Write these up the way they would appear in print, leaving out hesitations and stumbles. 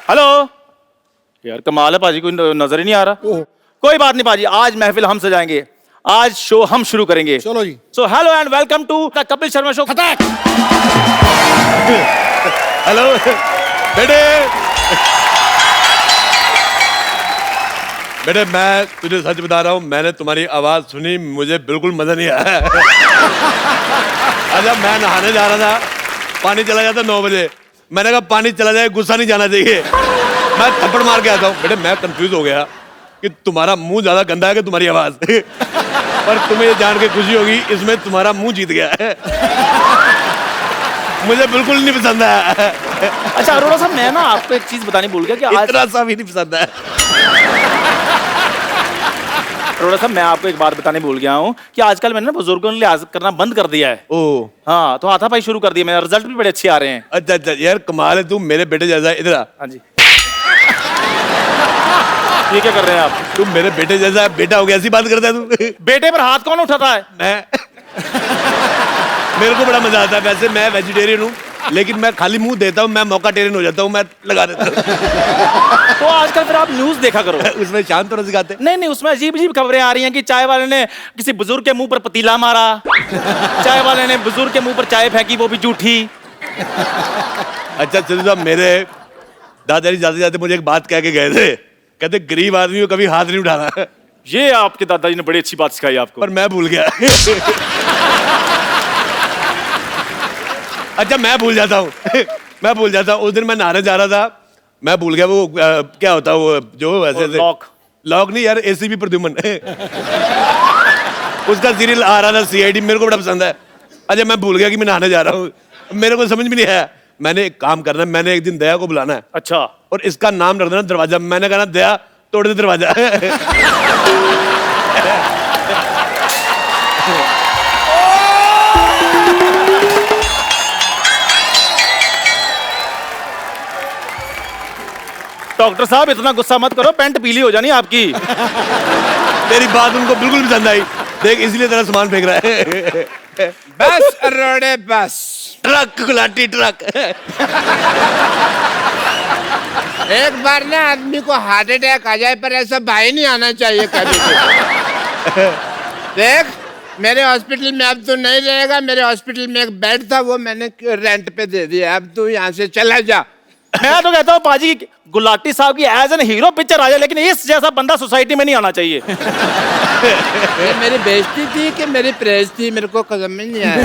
Hello यार, कमाल है पाजी, कोई नजर ही नहीं आ रहा। कोई बात नहीं पाजी, आज महफिल हम सजाएंगे, आज शो हम शुरू करेंगे। चलो जी। So hello and welcome to the Kapil Sharma show. Hello बेटे, बेटे मैं तुझे सच बता रहा हूँ, मैंने तुम्हारी आवाज सुनी, मुझे बिल्कुल मजा नहीं आया। अच्छा, मैं नहाने जा रहा था, पानी चला जाता 9 बजे, मैंने कहा पानी चला जाए, गुस्सा नहीं जाना चाहिए, मैं थप्पड़ मार के आता हूँ। बेटे मैं कंफ्यूज हो गया कि तुम्हारा मुंह ज्यादा गंदा है कि तुम्हारी आवाज। पर तुम्हें ये जान के खुशी होगी, इसमें तुम्हारा मुंह जीत गया है। मुझे बिल्कुल नहीं पसंद है। अच्छा अरोड़ा साहब, मैं ना आपको एक चीज बतानी भूल गया कि आज इतना सा भी नहीं पसंद है। अरोड़ा साहब, मैं आपको एक बात बताने भूल गया हूँ कि आजकल मैंने ना बुजुर्गों ने लिहाज करना बंद कर दिया है। ओ हाँ, तो हाथापाई शुरू कर दिया, मेरा रिजल्ट भी बड़े अच्छे आ रहे हैं। अच्छा अच्छा यार, कमाल है, तू मेरे बेटे जैसा है। इधर आ। हाँ जी। ये क्या कर रहे हैं आप? तू मेरे बेटे जैसा है, बेटा हो गया, ऐसी बात करता है तू। बेटे पर हाथ कौन उठाता है? मैं मेरे को बड़ा मजा आता है। वैसे मैं वेजिटेरियन हूँ, लेकिन मैं खाली मुंह देता हूँ, मैं मौकाटेरियन हो जाता हूँ, मैं लगा देता हूँ। तो आजकल फिर आप न्यूज देखा करो। उसमें शांत होना सिखाते। नहीं, उसमें अजीब अजीब खबरें आ रही हैं कि चाय वाले ने किसी बुजुर्ग के मुंह पर पतीला मारा, चाय वाले ने बुजुर्ग के मुंह पर चाय फेंकी, वो भी जूठी। अच्छा चलो साहब, मेरे दादाजी जाते जाते मुझे एक बात कह के गए थे, कहते गरीब आदमी को कभी हाथ नहीं उठाना। ये आपके दादाजी ने बड़ी अच्छी बात सिखाई आपको। पर मैं भूल गया। अच्छा मैं भूल जाता हूँ। मैं भूल जाता हूँ। उस दिन मैं नहाने जा रहा था, मैं भूल गया वो क्या होता है वो जो ऐसे लॉक नहीं यार, एसीपी प्रद्युमन। उसका सीरियल आ रहा था सीआईडी, मेरे को बड़ा पसंद है। अच्छा मैं भूल गया कि मैं नहाने जा रहा हूँ, मेरे को समझ भी नहीं आया। मैंने एक काम करना है, मैंने एक दिन दया को बुलाना है। अच्छा। और इसका नाम रख देना दरवाजा। मैंने कहा दया तोड़ दे दरवाजा। डॉक्टर साहब इतना गुस्सा मत करो, पैंट पीली हो जानी आपकी। तेरी बात उनको बिल्कुल पसंद आई, देख इसलिए तेरा सामान फेंक रहा है। बस अरोड़े बस। Truck Gulati truck. एक बार ना आदमी को हार्ट अटैक आ जाए, पर ऐसा भाई नहीं आना चाहिए कभी भी। देख मेरे हॉस्पिटल में अब तो नहीं रहेगा, मेरे हॉस्पिटल में एक बेड था, वो मैंने रेंट पे दे दिया, अब तू यहाँ से चला जा। मैं तो कहता हूँ पाजी की गुलाटी साहब की एज एन हीरो पिक्चर आ जाए, लेकिन इस जैसा बंदा सोसाइटी में नहीं आना चाहिए। ये मेरी बेइज्जती थी कि मेरी प्रेज थी, मेरे को समझ में नहीं आया।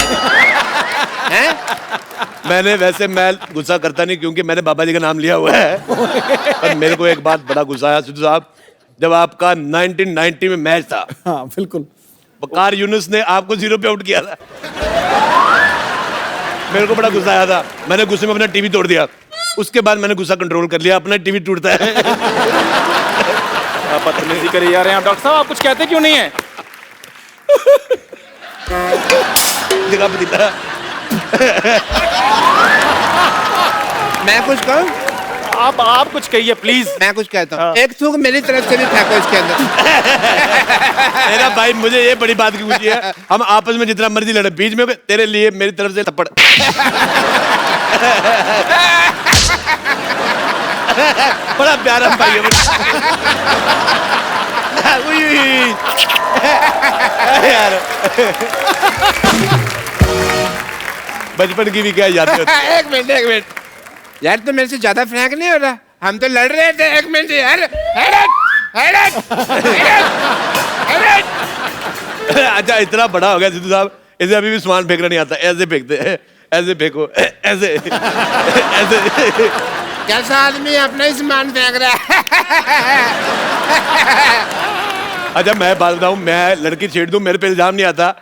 हैं? वैसे मैं गुस्सा करता नहीं, क्योंकि मैंने बाबा जी का नाम लिया हुआ है। पर मेरे को एक बात बड़ा गुस्सा आया सिद्धू साहब, जब आपका 1990 में मैच था। हाँ बिल्कुल। वकार यूनुस ने आपको 0 पे आउट किया था। मेरे को बड़ा गुस्सा आया था, मैंने गुस्से में अपना टीवी तोड़ दिया। उसके बाद मैंने गुस्सा कंट्रोल कर लिया, अपना टीवी टूटता है। बदतमीजी करे जा रहे हैं डॉक्टर साहब, आप कुछ कहते क्यों नहीं है? जगह पतीला। मैं कुछ कहूँ? आप कुछ कहिए प्लीज। मैं कुछ कहता हूँ। एक थूक मेरी तरफ से भी फेंको इसके अंदर। मेरा भाई, मुझे ये बड़ी बात की पूछी है, हम आपस में जितना मर्जी लड़े, बीच में तेरे लिए मेरी तरफ से थप्पड़। बड़ा प्यारा भाई है। यार बचपन की भी क्या याद होती है। एक मिनट यार, तो मेरे से ज्यादा फ्रैंक नहीं हो रहा, हम तो लड़ रहे थे। एक मिनट यार। अच्छा इतना बड़ा हो गया सिद्धू साहब, इसे अभी भी सामान फेंकना नहीं आता। ऐसे फेंकते हैं, ऐसे फेंको, ऐसे ऐसे। कैसा आदमी अपना ही सामान फेंक रहा है। अच्छा मैं बात बताऊं, मैं लड़की छेड़ दूं, मेरे पे इल्जाम नहीं आता।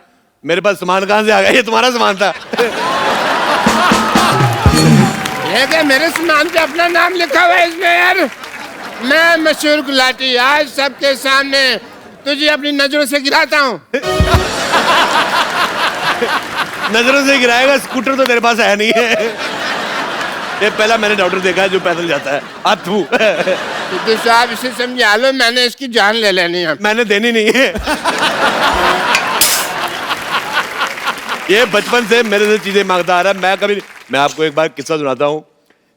मेरे पास सामान कहां से आ गया? ये तुम्हारा सामान था। ये क्या मेरे सामान पे अपना नाम लिखा हुआ है इसमें यार? मैं मशहूर गुलाटी, आज सबके सामने तुझे अपनी नजरों से गिराता हूँ। नजरों से गिराएगा? स्कूटर तो तेरे पास है नहीं है। ये पहला मैंने डॉक्टर देखा है जो पैदल जाता है। अथू। तो साहब इसे समझा लो, मैंने इसकी जान ले लेनी है। मैंने देनी नहीं है। ये बचपन से मेरे से चीजें मांगता आ रहा है। मैं आपको एक बार किस्सा सुनाता हूँ।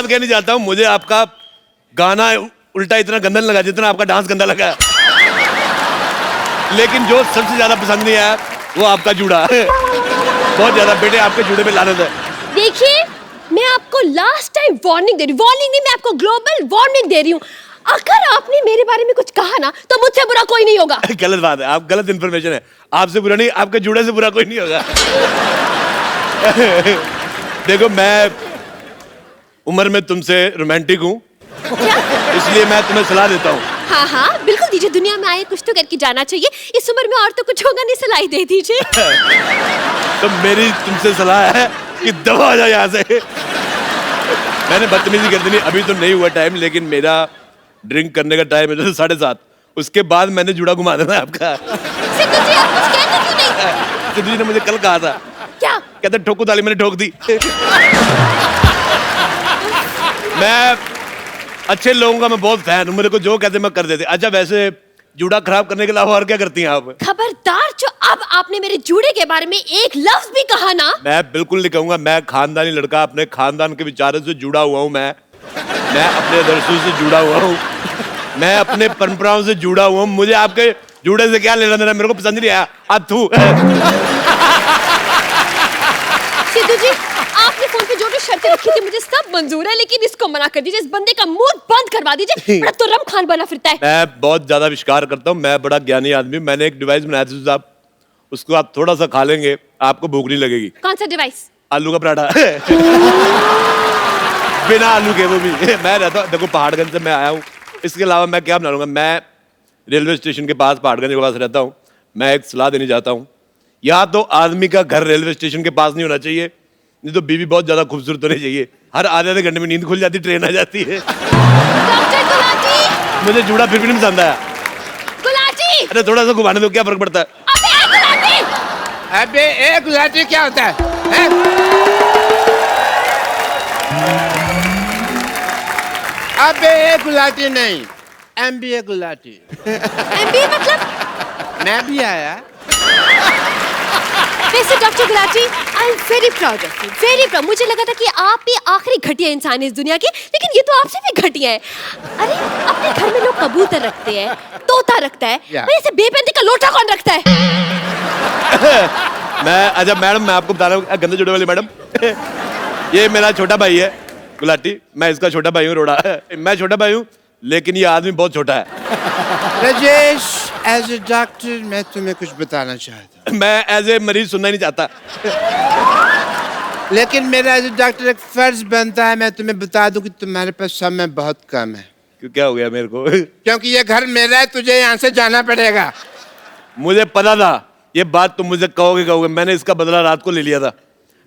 बात कहनी चाहता हूँ, मुझे आपका गाना उल्टा इतना गंदा नहीं लगा जितना आपका डांस गंदा लगा। लेकिन जो सबसे ज्यादा पसंद नहीं आया वो आपका जूड़ा। बहुत ज्यादा बेटे, आपके जूड़े में लानत है। देखिए, मैं आपको लास्ट टाइम वार्निंग दे रही हूँ, वार्निंग नहीं, मैं आपको ग्लोबल वार्निंग दे रही हूँ। अगर आपने मेरे बारे में कुछ कहा ना तो मुझसे बुरा कोई नहीं होगा। गलत बात है, आप गलत इन्फॉर्मेशन है। आपसे बुरा नहीं, आपके जूड़े से बुरा कोई नहीं होगा। देखो, मैं उम्र में तुमसे रोमांटिक हूँ, इसलिए मैं तुम्हें सलाह देता हूँ। हाँ हाँ बिल्कुल दीजिए, दुनिया में आए कुछ तो करके जाना चाहिए। इस उम्र में और तो कुछ होगा नहीं, सलाह दे दीजिए। तो मेरी तुमसे सलाह है कि दबा आ जाओ यहाँ से। मैंने बदतमीजी कर दी, अभी तो नहीं हुआ टाइम, लेकिन मेरा ड्रिंक करने का टाइम है जैसे 7:30। उसके बाद मैंने जुड़ा घुमा देना है आपका। सिद्धू जी, आप कुछ कहते क्यों नहीं? सिद्धू जी ने मुझे कल कहा था, क्या? कहते ठोको ताली, मैंने ठोक दी। मैं अच्छे लोगों का मैं बहुत फैन हूँ, मेरे को जो कहते मैं कर देते। अच्छा, वैसे जूड़ा खराब करने के अलावा और क्या करती हैं आप? खबरदार, जो अब आपने मेरे जूड़े के बारे में एक लफ्ज भी कहा ना। मैं बिल्कुल नहीं कहूंगा। मैं खानदानी लड़का, अपने खानदान के विचारों से जुड़ा हुआ हूँ। मैं अपने आदर्शों से जुड़ा हुआ हूँ, मैं अपने परंपराओं से जुड़ा हुआ हूँ। मुझे आपके जूड़े से क्या लेना देना, मेरे को पसंद नहीं आया। आप थू। सिद्धू जी, आपने फोन पे जो जो शर्तें रखी थी मुझे सब मंजूर है, लेकिन इसको मना कर दीजिए। इस बंदे का मुंह बंद करवा दीजिए, बड़ा तुर्रम खान बना फिरता है। मैं बहुत ज्यादा विश्वास करता हूँ, मैं बड़ा ज्ञानी आदमी हूँ। मैंने एक डिवाइस बनाया था साहब, उसको आप थोड़ा सा खा लेंगे, आपको भूख नहीं लगेगी। कौन सा डिवाइस? आलू का पराठा। बिना आलू के, वो भी। मैं रहता हूँ, देखो पहाड़गंज से मैं आया हूँ, इसके अलावा मैं क्या बना लूंगा। मैं रेलवे स्टेशन के पास, पहाड़गंज के पास रहता हूँ। मैं एक सलाह देनी चाहता हूँ, या तो आदमी का घर रेलवे स्टेशन के पास नहीं होना चाहिए, नहीं तो बीवी बहुत ज्यादा खूबसूरत होनी चाहिए। हर आधे घंटे में नींद खुल जाती, ट्रेन आ जाती है। डॉक्टर गुलाटी! मुझे जूड़ा फिर भी नहीं पसंद आया। गुलाटी! अरे थोड़ा सा घुमाने दो, क्या फर्क पड़ता है? अबे गुलाटी! अबे एक गुलाटी क्या होता है? अबे एक गुलाटी नहीं, MBA गुलाटी। MBA मतलब? मैं भी आया। वैसे doctor Gulati, I am very proud of you, very proud. मुझे लगा था कि आप ही आखिरी घटिया इंसान है इस दुनिया के, लेकिन ये तो आपसे भी घटिया है। अरे, अपने घर में लोग कबूतर रखते हैं, तोता रखता है, और ऐसे बेपैंती का लोटा कौन रखता है? अच्छा मैडम, मैं आपको बता रहा हूँ, गंदे जुड़े वाली मैडम, ये मेरा छोटा भाई है गुलाटी। मैं इसका छोटा भाई हूँ, रोड़ा। मैं छोटा भाई हूँ, लेकिन ये आदमी बहुत छोटा है। राजेश, एज ए डॉक्टर मैं तुम्हें कुछ बताना चाहता हूँ। मैं एज ए मरीज सुनना ही नहीं चाहता, लेकिन मेरा एज ए डॉक्टर एक फर्ज बनता है, मैं तुम्हें बता दूं कि तुम्हारे पास समय बहुत कम है। क्यों, क्या हो गया मेरे को? क्योंकि ये घर मेरा है, तुझे यहाँ से जाना पड़ेगा। मुझे पता था ये बात तुम मुझे कहोगे। मैंने इसका बदला रात को ले लिया था।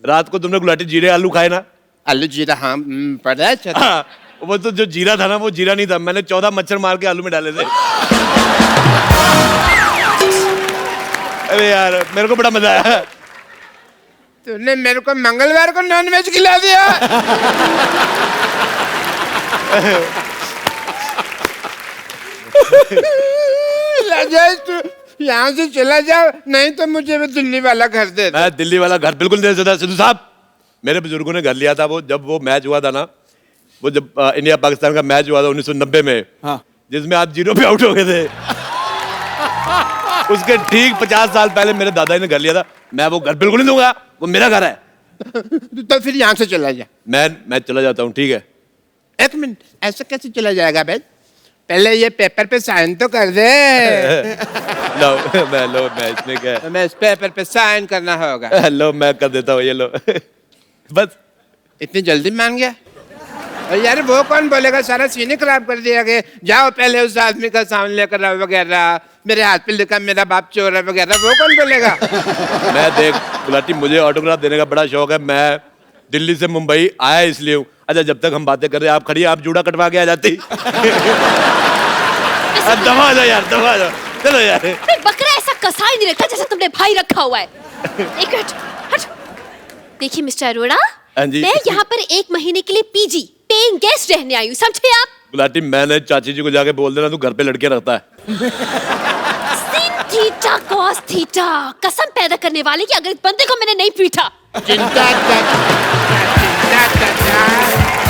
रात को तुमने गुलाटी जीरे आलू खाए ना? आलू जीरा, हाँ पता है। हाँ, वो तो जो जीरा था ना, वो जीरा नहीं था। मैंने 14 मच्छर मार के आलू में डाले थे। अरे यार, मेरे को बड़ा मजा आया। तूने मेरे को मंगलवार को नॉनवेज खिला दिया। राजेश, तू यहाँ से चला जाओ, नहीं तो मुझे भी दिल्ली वाला घर दे दे। मैं दिल्ली वाला घर बिल्कुल नहीं दे सकता सिद्धू साहब। मेरे बुजुर्गों ने घर लिया था, वो जब वो मैच हुआ था ना, वो जब इंडिया पाकिस्तान का मैच हुआ था 1990 में, हाँ, जिसमें आप 0 पे आउट हो गए थे। उसके ठीक 50 साल पहले मेरे दादाजी ने घर लिया था। मैं वो घर बिल्कुल नहीं दूंगा, वो मेरा घर है। तो फिर यहाँ से चला जा। मैं चला जाता हूँ, ठीक है? एक मिनट, ऐसे कैसे चला जाएगा भाई? पहले ये पेपर पे साइन तो कर दे। मैं इसमें क्या है? मैं इस पेपर पे साइन करना होगा। लो, मैं कर देता हूँ, ये लो। बस इतनी जल्दी मान गया? और यार वो कौन बोलेगा, सारा सीन खराब कर दिया कि जाओ पहले उस आदमी का सामान लेकर आओ वगैरह, मेरे हाथ पे लिखा मेरा बाप चोर है वगैरह, वो कौन बोलेगा? मैं देख गुलाटी, मुझे ऑटोग्राफ देने का बड़ा शौक है। मैं दिल्ली से मुंबई आया इसलिए हूँ। अच्छा, जब तक हम बातें कर रहे हैं, आप खड़ी, आप जूड़ा कटवा के आ जाती। दबा जाओ यार, दबा जाओ, चलो यार। बकरा ऐसा कसाई नहीं रखा जैसे तुमने भाई रखा हुआ है। एक मिनट, हट। देखिए मिस्टर अरोड़ा, मैं यहाँ पर 1 महीने के लिए पीजी पेइंग गेस्ट रहने आई हूँ, समझे आप? गुलाटी, मैंने चाची जी को जाके बोल देना, तू घर पे लड़के रखता है। सिन थीटा कॉस थीटा, कसम पैदा करने वाले कि अगर इस बंदे को मैंने नहीं पीटा। चिंता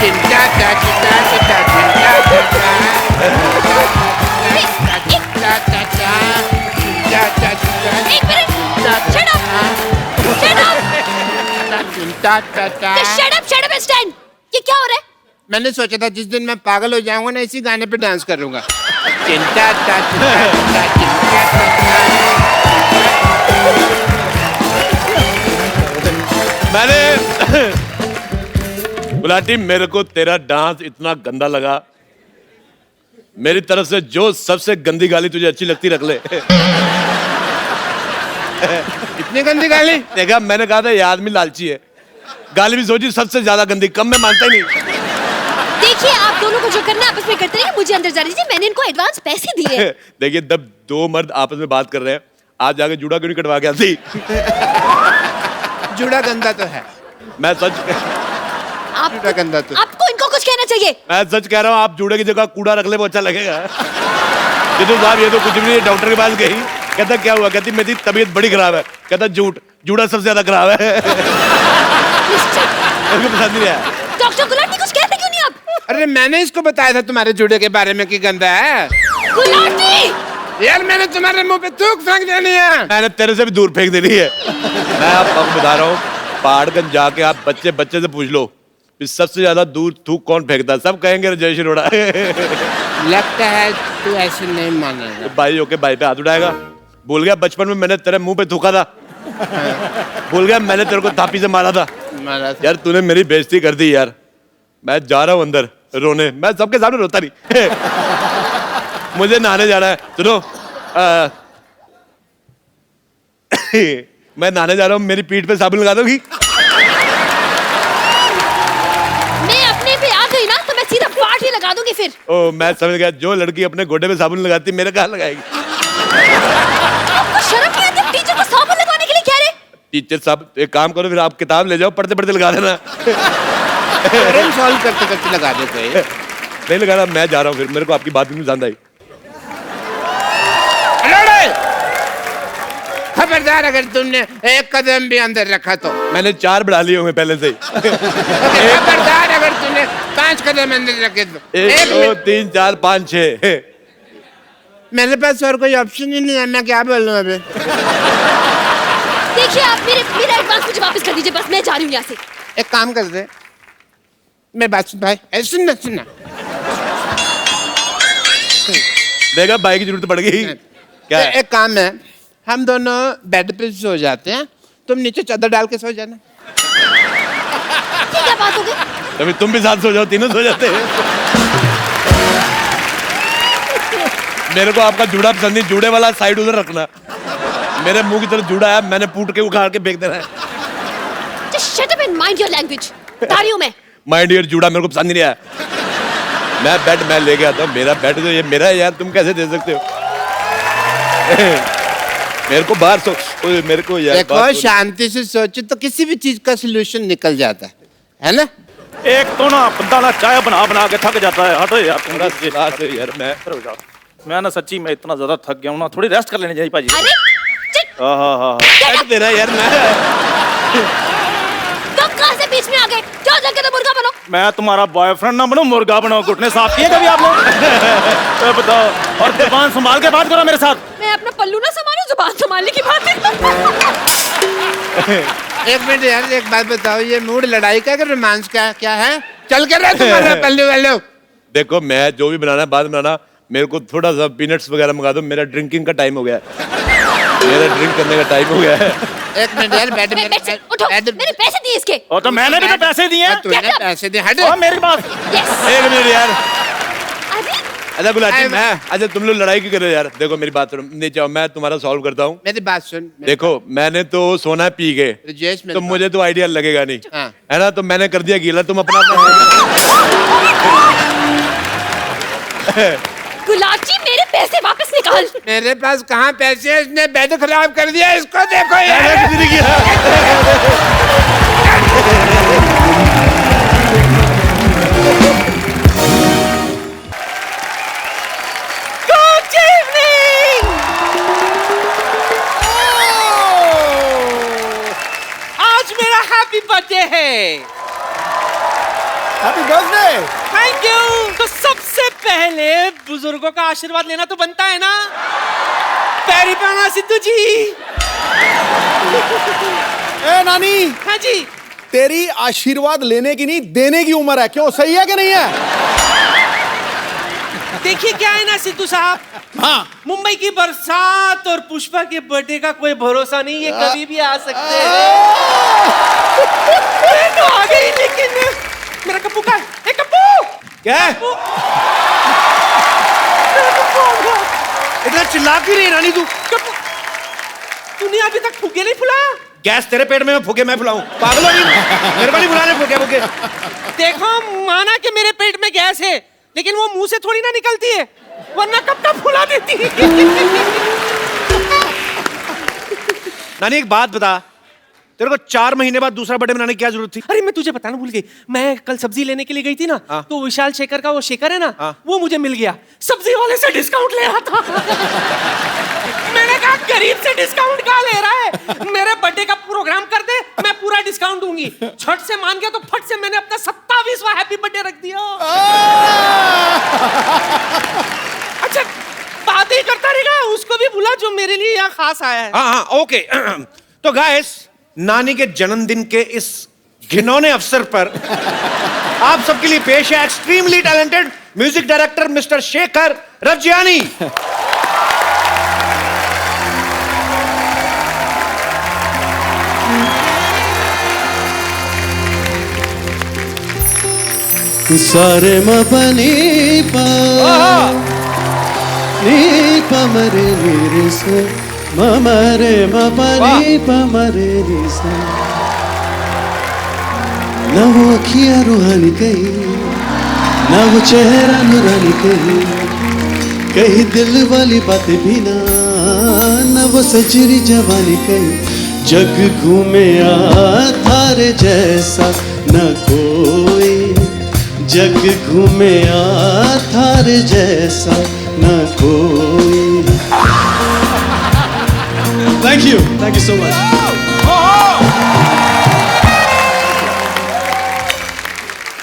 चिंता चा चिंता चिंता चिंता एक minute shut up shut up stand ये क्या हो रहा है मैंने सोचा था जिस दिन मैं पागल हो जाऊंगा ना इसी गाने पे डांस करूंगा चिंता चा चिंता चिंता चिंता मैंने गुलाटी मेरे को तेरा डांस इतना गंदा लगा मेरी तरफ से जो सबसे गंदी गाली तुझे अच्छी लगती रख ले इतनी गंदी गाली देखा मैंने कहा था ये आदमी लालची है गाली भी सोची सबसे ज्यादा गंदी कम में मानता ही नहीं देखिए आप दोनों को जो करना है आपस में करते रहिए मुझे अंदर जाने दीजिए मैंने इनको एडवांस पैसे दिए हैं। देखिए जब दो मर्द आपस में बात कर रहे हैं आज जाके जूड़ा क्यों नहीं कटवा के आती जुड़ा गंदा तो है मैं सच जुड़ा गंदा तो आपको इनको कुछ कहना चाहिए मैं सच कह रहा हूँ आप जूड़े की जगह कूड़ा रख ले वो अच्छा लगेगा जितू साहब ये तो कुछ भी नहीं डॉक्टर के पास गई कहता क्या हुआ कहती मेरी तबीयत बड़ी खराब है कहता झूठ जूड़ा सबसे ज्यादा खराब है मेरे को पसंद नहीं आया डॉक्टर गुलाटी कुछ कहते क्यों नहीं आप अरे मैंने इसको बताया था तुम्हारे जुड़े के बारे में कि गंदा है गुलाटी यार मैंने तुम्हारे मुंह पे थूक फेंक देनी है मैंने तेरे से भी दूर फेंक देनी है मैं आपको बता रहा हूँ पहाड़गंज जाके आप बच्चे बच्चे से पूछ लो कि सबसे ज्यादा दूर थूक कौन फेंकता है सब कहेंगे राजेश अरोड़ा लगता है तू ऐसे नहीं मानेगा भाई होके भाई पे हाथ उठाएगा भूल गया बचपन में मैंने तेरे मुंह पे थूका था भूल गया मैंने तेरे को थापी से मारा था मारा था। यार तूने मेरी बेइज्जती कर दी यार मैं जा रहा हूँ अंदर रोने मैं सबके सामने रोता नहीं मुझे नहाने जाना है सुनो मैं नहाने जा रहा हूँ मेरी पीठ पे साबुन लगा दोगी मैं अपने पे आ गई ना तो मैं सीधा पार्ट ही लगा दूंगी फिर ओ मैं समझ गया जो लड़की अपने गोडे पे साबुन लगाती मेरे कहाँ लगाएगी आपको शर्म नहीं आती टीचर को साबुन लगाने के लिए कह रहे टीचर साहब एक काम करो फिर आप किताब ले जाओ पढ़ते पढ़ते लगा देना प्रॉब्लम सॉल्व करते करते लगा देते हैं नहीं लगा रहा मैं जा रहा हूँ फिर मेरे को आपकी बात भी नहीं पसंद आई खबरदार अगर तुमने एक कदम भी अंदर रखा तो मैंने 4 बढ़ा लिए होंगे पहले से ही खबरदार अगर तुमने 5 कदम अंदर रखे तो 1 2 3 4 5 6 मेरे पास और कोई ऑप्शन ही नहीं है मैं क्या बोलूं अभी देखिए आप मेरा एडवांस मुझे वापस कर दीजिए बस मैं जा रही हूँ यहाँ से एक काम कर दे मैं बात सुन भाई सुनना सुनना देखा भाई की जरूरत पड़ गई क्या है? एक काम है हम दोनों बेड पे सो जाते हैं तुम नीचे चादर डाल के सो जाना क्या बात हो गई तभी तुम भी साथ सो जाओ तीनों सो जाते हैं मेरे को आपका जूड़ा पसंद नहीं जूड़े वाला साइड उधर रखना मेरे मुंह की तरफ जूड़ा है मैंने पूट के उखाड़ के फेंक देना है Just shut up and mind your language बता रही हूँ मैं माय डियर जूड़ा मेरे को पसंद नहीं आया मैं बेड मैं लेके आता हूँ मेरा बेड तो ये मेरा है यार तुम कैसे दे सकते हो मेरे को बाहर सो मेरे को यार देखो शांति से सोचो तो किसी भी चीज का सोल्यूशन निकल जाता है ना एक तो ना बंदा ना चाय बना बना के थक जाता है हटो यार तुम यार मैं ना सच्ची मैं इतना ज्यादा थक गया हूँ ना थोड़ी रेस्ट कर लेनी चाहिए भाजी अरे चिट, हाँ बेड तेरा यार मैं तुम कहाँ से बीच में आ गए जाओ जाके तो मुर्गा बनो मैं तुम्हारा बॉयफ्रेंड ना बनो मुर्गा बनो घुटने साफ किए कभी आपने तो बताओ और जुबान संभाल के बात करो मेरे साथ मैं अपना पल्लू ना संभालूं जुबान संभालने की बात है एक मिनट यार एक बात बताओ ये मूड लड़ाई का कि रोमांस का क्या है चल कर रहा है तुम्हारा पल्लू वाले देखो मैं जो भी बनाना है बाद में बनाना मेरे को थोड़ा सा पीनट्स वगैरह मंगा दो मेरा ड्रिंकिंग का टाइम हो गया है मेरा ड्रिंक करने का टाइम हो गया है एक मिनट यार बैठ बेड से उठो मैंने पैसे दिए इसके और तो मैंने भी तो पैसे दिए हैं तूने पैसे दे हट और मेरे पास यस एक मिनट यार अरे अच्छा गुलाटी मैं अच्छा तुम लोग लड़ाई क्यों कर रहे हो यार देखो मेरी बात सुनो नहीं चाहो मैं तुम्हारा सॉल्व करता हूँ मेरी बात सुन देखो मैंने तो सोना पी के राजेश तो मुझे तो आइडिया लगेगा नहीं हाँ। है ना तो मैंने कर दिया गीला तुम अपना गुलाटी मेरे पैसे वापस निकाल मेरे पास कहाँ पैसे है इसने बेड खराब कर दिया इसको देखो यार गुड इवनिंग आज मेरा हैप्पी बर्थडे है हैप्पी बर्थडे। Thank you. तो सबसे पहले बुजुर्गों का आशीर्वाद लेना तो बनता है ना। पैरी पाना सिद्धू जी। ए नानी, हाँ जी। तेरी आशीर्वाद लेने की नहीं देने की उम्र है, क्यों? सही है कि नहीं है? देखिए क्या है ना सिद्धू साहब, हाँ, मुंबई की बरसात और पुष्पा के बर्थडे का कोई भरोसा नहीं, ये कभी भी आ सकते हैं। मैं तो आ गई, लेकिन मेरा कप्पू का है। ए कप्पू! क्या है? कप्पू! मेरा कप्पू आ गया। इतना चिल्ला क्यों रही है रानी तू? कप्पू, तूने अभी तक फुगे नहीं फुलाया? गैस तेरे पेट में, मैं फुके मैं फुलाऊं? पागल हो गई? मेरे को नहीं फुलाने फुके फुके। देखो, माना कि मेरे पेट में गैस है, लेकिन वो मुंह से थोड़ी ना निकलती है, वरना कब का फुला देती। नानी एक बात बता, तेरे को 4 महीने बाद दूसरा बर्थडे मनाने की क्या जरूरत थी? अरे मैं तुझे बताना भूल गई, मैं कल सब्जी लेने के लिए गई थी ना, हाँ। तो विशाल शेखर का वो शेखर है ना, हाँ। वो मुझे मिल गया, सब्जी वाले से डिस्काउंट ले रहा था। मैंने कहा गरीब से डिस्काउंट कहाँ ले रहा है, मेरे बर्थडे का प्रोग्राम कर दे, मैं पूरा डिस्काउंट दूंगी। छठ से मान गया तो फट से मैंने अपना 27वां हैप्पी बर्थडे रख दिया। अच्छा, बात ही करता रहेगा, उसको भी बुला जो मेरे लिए यहाँ खास आया है। हाँ हाँ ओके। तो गाइस, नानी के जन्मदिन के इस घिनौने अवसर पर आप सबके लिए पेश है extremely talented music director mister Shekhar Ravjiani. सारे मपनी पा नी पमरे रे से ममरे मपनी पमरे रे से ना वो अखियाँ रूहानी कहीं, ना वो चेहरा नूरानी कहीं दिल वाली बातें भी ना वो सजरी जवानी कहीं। जग घूमे थारे जैसा न कोई, जग घूमे थारे जैसा न कोई। Thank you so much.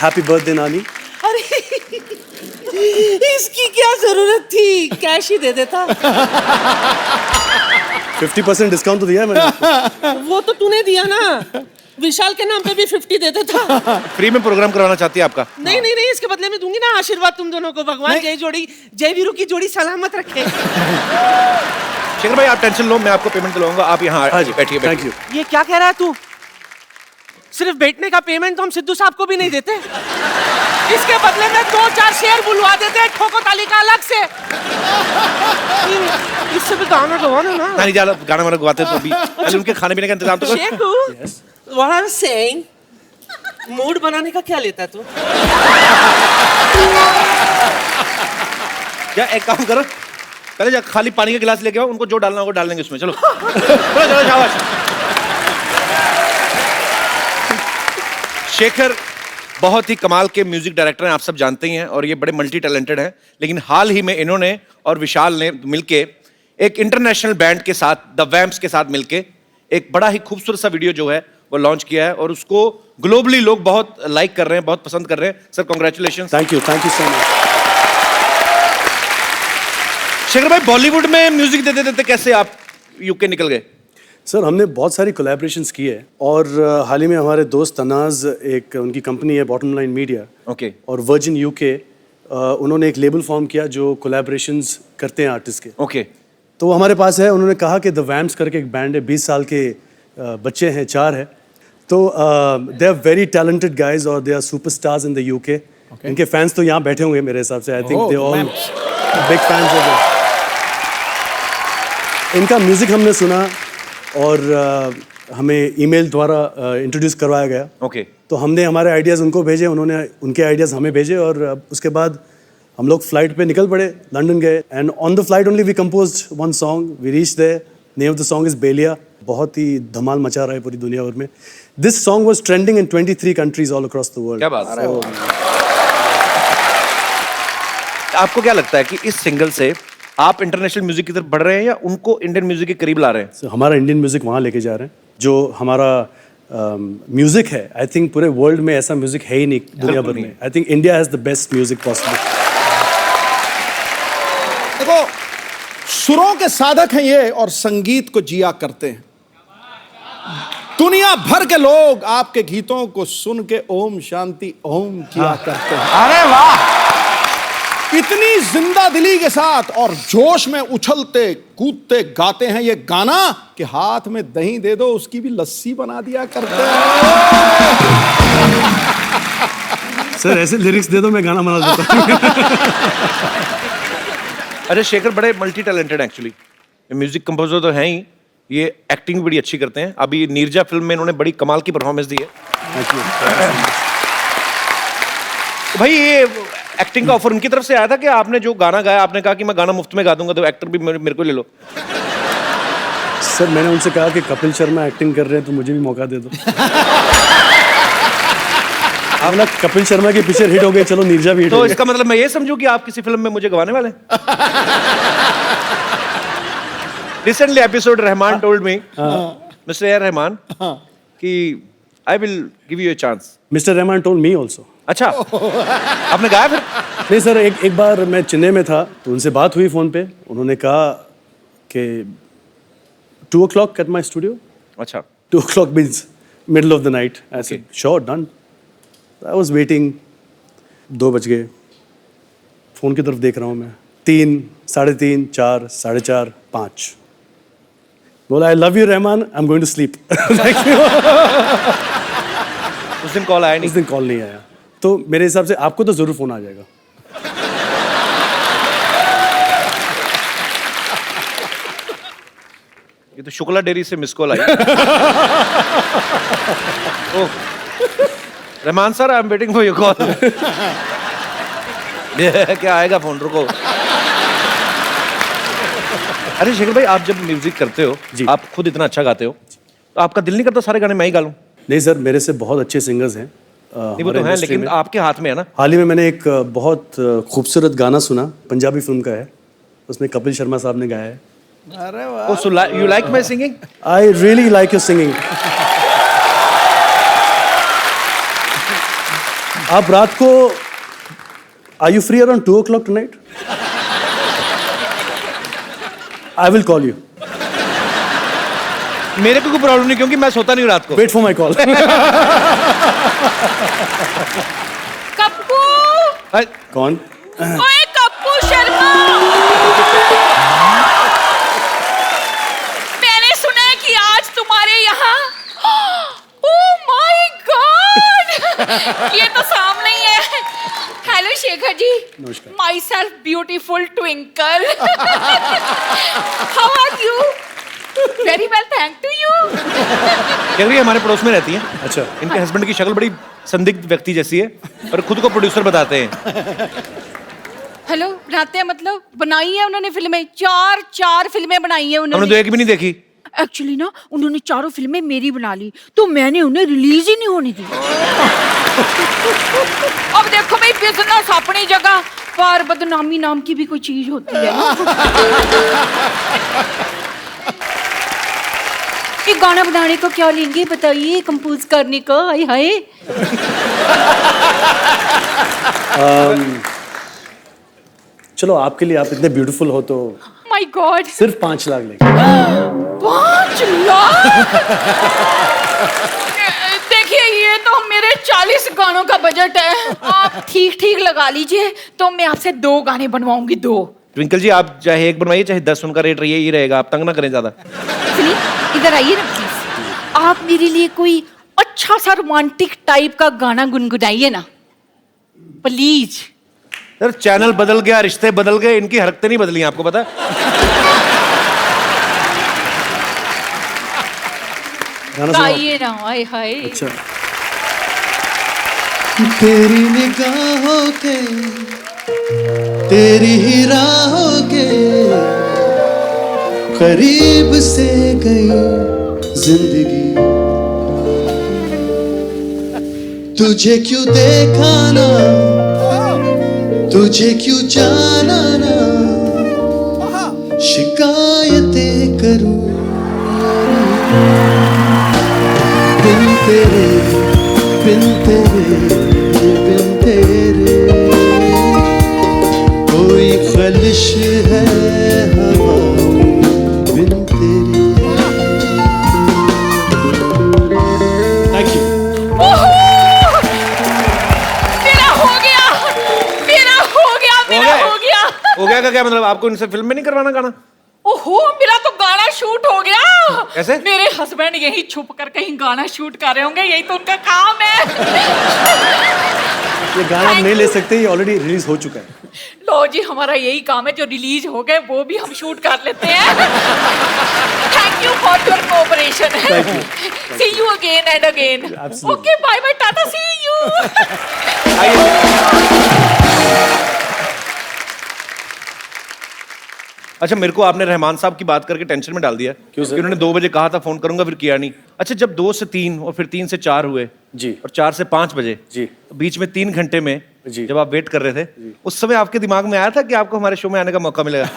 Happy birthday नानी। अरे इसकी क्या जरूरत थी, कैश ही दे देता। 50% डिस्काउंट तो दिया है मैंने। वो तो तूने दिया ना, विशाल के नाम पे भी 50 दे देता। फ्री में प्रोग्राम करवाना चाहती है आपका? नहीं नहीं नहीं, इसके बदले में दूंगी ना आशीर्वाद तुम दोनों को। भगवान जय वीरू की जोड़ी सलामत रखे। शेखर भाई आप टेंशन लो, मैं आपको पेमेंट दिलवाऊंगा, आप यहाँ बैठिए। Thank you. ये क्या कह रहा है तू? सिर्फ बैठने का पेमेंट तो हम सिद्धू साहब को भी नहीं देते, इसके बदले में 2-4 शेयर बुलवा देते हैं ठोको ताली का अलग से। इससे भी गाना गवाना ना। नानी ज्यादा गाना वाना गवाते तो अभी पहले उनके खाने पीने का इंतजाम तो कर। Shekhu, what I'm saying, mood बनाने का क्या लेता तू? क्या एक काम करो, पहले जा खाली पानी का गिलास लेके आओ, उनको जो डालना होगा डाल लेंगे उसमें। चलो चलो शाबाश। शेखर बहुत ही कमाल के म्यूजिक डायरेक्टर हैं, आप सब जानते ही हैं, और ये बड़े मल्टी टैलेंटेड हैं। लेकिन हाल ही में इन्होंने और विशाल ने मिलके एक इंटरनेशनल बैंड के साथ, द वैम्प्स के साथ मिलके एक बड़ा ही खूबसूरत सा वीडियो जो है वो लॉन्च किया है, और उसको ग्लोबली लोग बहुत लाइक कर रहे हैं, बहुत पसंद कर रहे हैं। Sir congratulation. Thank you so much. Shekhar भाई, बॉलीवुड में म्यूजिक देते देते कैसे आप यूके निकल गए? सर हमने बहुत सारी कोलैबोरेशंस की है, और हाल ही में हमारे दोस्त तनाज, एक उनकी कंपनी है बॉटम लाइन मीडिया, ओके, और वर्जिन यूके, उन्होंने एक लेबल फॉर्म किया जो कोलैबोरेशंस करते हैं आर्टिस्ट के। ओके, तो वो हमारे पास है, उन्होंने कहा कि द वैम्प्स करके एक बैंड है, 20 साल के बच्चे हैं, 4 है, तो they are very talented guys और they are superstars in the UK. इनके फैंस तो यहाँ बैठे होंगे मेरे हिसाब से, I think they all big fans of इनका म्यूजिक हमने सुना, और हमें ईमेल द्वारा इंट्रोड्यूस करवाया गया। ओके, तो हमने हमारे आइडियाज़ उनको भेजे, उन्होंने उनके आइडियाज़ हमें भेजे, और उसके बाद हम लोग फ्लाइट पे निकल पड़े, लंदन गए, and on the flight only we composed one song, we reach there, name of the song is Beliya. बहुत ही धमाल मचा रहा है पूरी दुनिया भर में। This song was trending in 23 countries all across the world. क्या बात है। आपको क्या लगता है कि इस सिंगल से आप इंटरनेशनल म्यूजिक की तरफ बढ़ रहे हैं या उनको इंडियन म्यूजिक के करीब ला रहे हैं? हमारा इंडियन म्यूजिक वहाँ लेके जा रहे हैं, जो हमारा म्यूजिक है, आई थिंक पूरे वर्ल्ड में ऐसा म्यूजिक है ही नहीं दुनिया भर में. I think India has the best music possible. देखो, सुरों के साधक हैं ये और संगीत को जिया करते हैं. दुनिया भर के लोग आपके गीतों को सुन के ओम शांति ओम किया करते हैं. अरे वाह. इतनी जिंदा दिली के साथ और जोश में उछलते कूदते गाते हैं ये गाना कि हाथ में दही दे दो उसकी भी लस्सी बना दिया करते हैं. सर ऐसे लिरिक्स दे दो, मैं गाना बना देता हूँ. अरे शेखर बड़े multi talented actually. Music composer तो हैं ही, ये एक्टिंग भी बड़ी अच्छी करते हैं. अभी नीरजा फिल्म में इन्होंने बड़ी कमाल की परफॉर्मेंस दी है. भाई ये एक्टिंग का ऑफर उनकी तरफ से आया था कि आपने जो गाना गाया आपने कहा कि मैं गाना मुफ्त में गा दूंगा तो एक्टर भी मेरे को ले लो. सर मैंने उनसे कहा कि कपिल शर्मा एक्टिंग कर रहे हैं तो मुझे भी मौका दे दो. आप ना कपिल शर्मा की पिक्चर हिट हो गई, चलो नीरजा भी हिट तो हो इसका मतलब मैं ये समझूं कि आप किसी फिल्म में मुझे गवाने वाले हैं. Recently episode Rahman told me, mister A Rahman, कि I will give you a chance. Mister Rahman told me also. अच्छा आपने गाया फिर? नहीं सर, एक बार मैं चेन्नई में था तो उनसे बात हुई फ़ोन पे. उन्होंने कहा कि 2 o'clock at my studio. अच्छा 2 o'clock means middle of the night. I said, sure, done. I was waiting. 2 बज गए. फ़ोन की तरफ देख रहा हूँ मैं. 3, 3:30, 4, 4:30, 5. बोला I love you Rahman, I'm going to sleep. उस दिन कॉल आया नहीं? उस दिन कॉल नहीं आया. तो मेरे हिसाब से आपको तो ज़रूर फ़ोन आ जाएगा. ये तो शुक्ला डेयरी से miss call I. Oh Rahman sir, I am waiting for your call. क्या आएगा फोन, रुको. अरे शेखर भाई, आप जब म्यूजिक करते हो, आप खुद इतना अच्छा गाते हो, तो आपका दिल नहीं करता सारे गाने मैं ही गा लूं? नहीं सर, मेरे से बहुत अच्छे सिंगर्स हैं. नहीं वो तो है, लेकिन आपके हाथ में है ना. हाल ही में मैंने एक बहुत खूबसूरत गाना सुना, पंजाबी फिल्म का है, उसमें कपिल शर्मा साहब ने गाया है. अरे वाह. You like my singing? I really like your singing. आप रात को are you free around 2 o'clock tonight? I will call you. मेरे को कोई प्रॉब्लम नहीं, क्योंकि मैं सोता नहीं रात को. Wait for my call. Kappu, कौन? ओए कप्पू शर्मा, मैंने सुना है कि आज तुम्हारे यहाँ. ओह माय गॉड, ये तो सामने ही है. हेलो शेखर जी. नमस्कार. Myself beautiful Twinkle. How are you? Very well, thank to you. कह रही है हमारे पड़ोस में रहती हैं. अच्छा. इनके हस्बैंड की शक्ल बड़ी संदिग्ध व्यक्ति जैसी है और खुद को प्रोड्यूसर बताते हैं. हेलो, बनाते हैं मतलब बनाई है उन्होंने फिल्में. 4 फिल्में बनाई है हमने उन्होंने. तो एक भी नहीं देखी. एक्चुअली ना उन्होंने 4 फिल्में मेरी बना ली, तो मैंने उन्हें रिलीज ही नहीं होने दी. अब देखो भाई, बिजनेस अपनी जगह पर बदनामी नाम की भी कोई चीज होती है ना. कि गाना बनाने को क्या लेंगे बताइए, कंपोज करने का. हाय हाय. चलो आपके लिए, आप इतने ब्यूटीफुल हो तो माय गॉड, सिर्फ 5 लाख लेंगे. 5 लाख? देखिए, ये तो मेरे 40 गानों का बजट है. आप ठीक ठीक लगा लीजिए, तो मैं आपसे 2 गाने बनवाऊंगी. 2. ट्विंकल जी, आप चाहे 1 बनवाइए चाहे 10, उनका रेट रही ही रहेगा. आप तंग ना करें ज्यादा. सुनिए, इधर आइए ना प्लीज. आप मेरे लिए कोई अच्छा सा रोमांटिक टाइप का गाना गुनगुनाइए ना प्लीज. सर चैनल बदल गया, रिश्ते बदल गए, इनकी हरकतें नहीं बदली, आपको पता है? गाना सुनाओ. गाइए ना. हाय हाय. अच्छा. तेरी निगाहों के, तेरी ही राहों के करीब से गई जिंदगी. तुझे क्यों देखा ना, तुझे क्यों जाना ना, शिकायतें करूं. बिन तेरे बिन तेरे ये बिन तेरे कोई खलिश है हवाओं बिन तेरे। Thank you. मेरा हो गया, मेरा हो गया, मेरा हो गया। हो गया का क्या मतलब? आपको इनसे फिल्म में नहीं करवाना गाना? ओहो, मेरा तो गाना शूट हो गया। कैसे? मेरे हस्बैंड यही छुप कर कहीं गाना शूट कर रहे होंगे, यही तो उनका काम है। ये गाना हम नहीं ले सकते, ये ऑलरेडी रिलीज हो चुका है। लो जी, हमारा यही काम है, जो रिलीज हो गए वो भी हम शूट कर लेते हैं। Thank you for your cooperation. See you again and again. Absolutely. Okay, bye bye, tata, see you. अच्छा, मेरे को आपने रहमान साहब की बात करके टेंशन में डाल दिया। क्यों सर? कि उन्होंने 2 बजे कहा था फोन करूंगा, फिर किया नहीं। अच्छा, जब 2 से 3 और फिर 3 से 4 हुए जी। और 4 से 5 बजे जी। तो बीच में 3 घंटे में जी। जब आप वेट कर रहे थे, उस समय आपके दिमाग में आया था कि आपको हमारे शो में आने का मौका मिलेगा?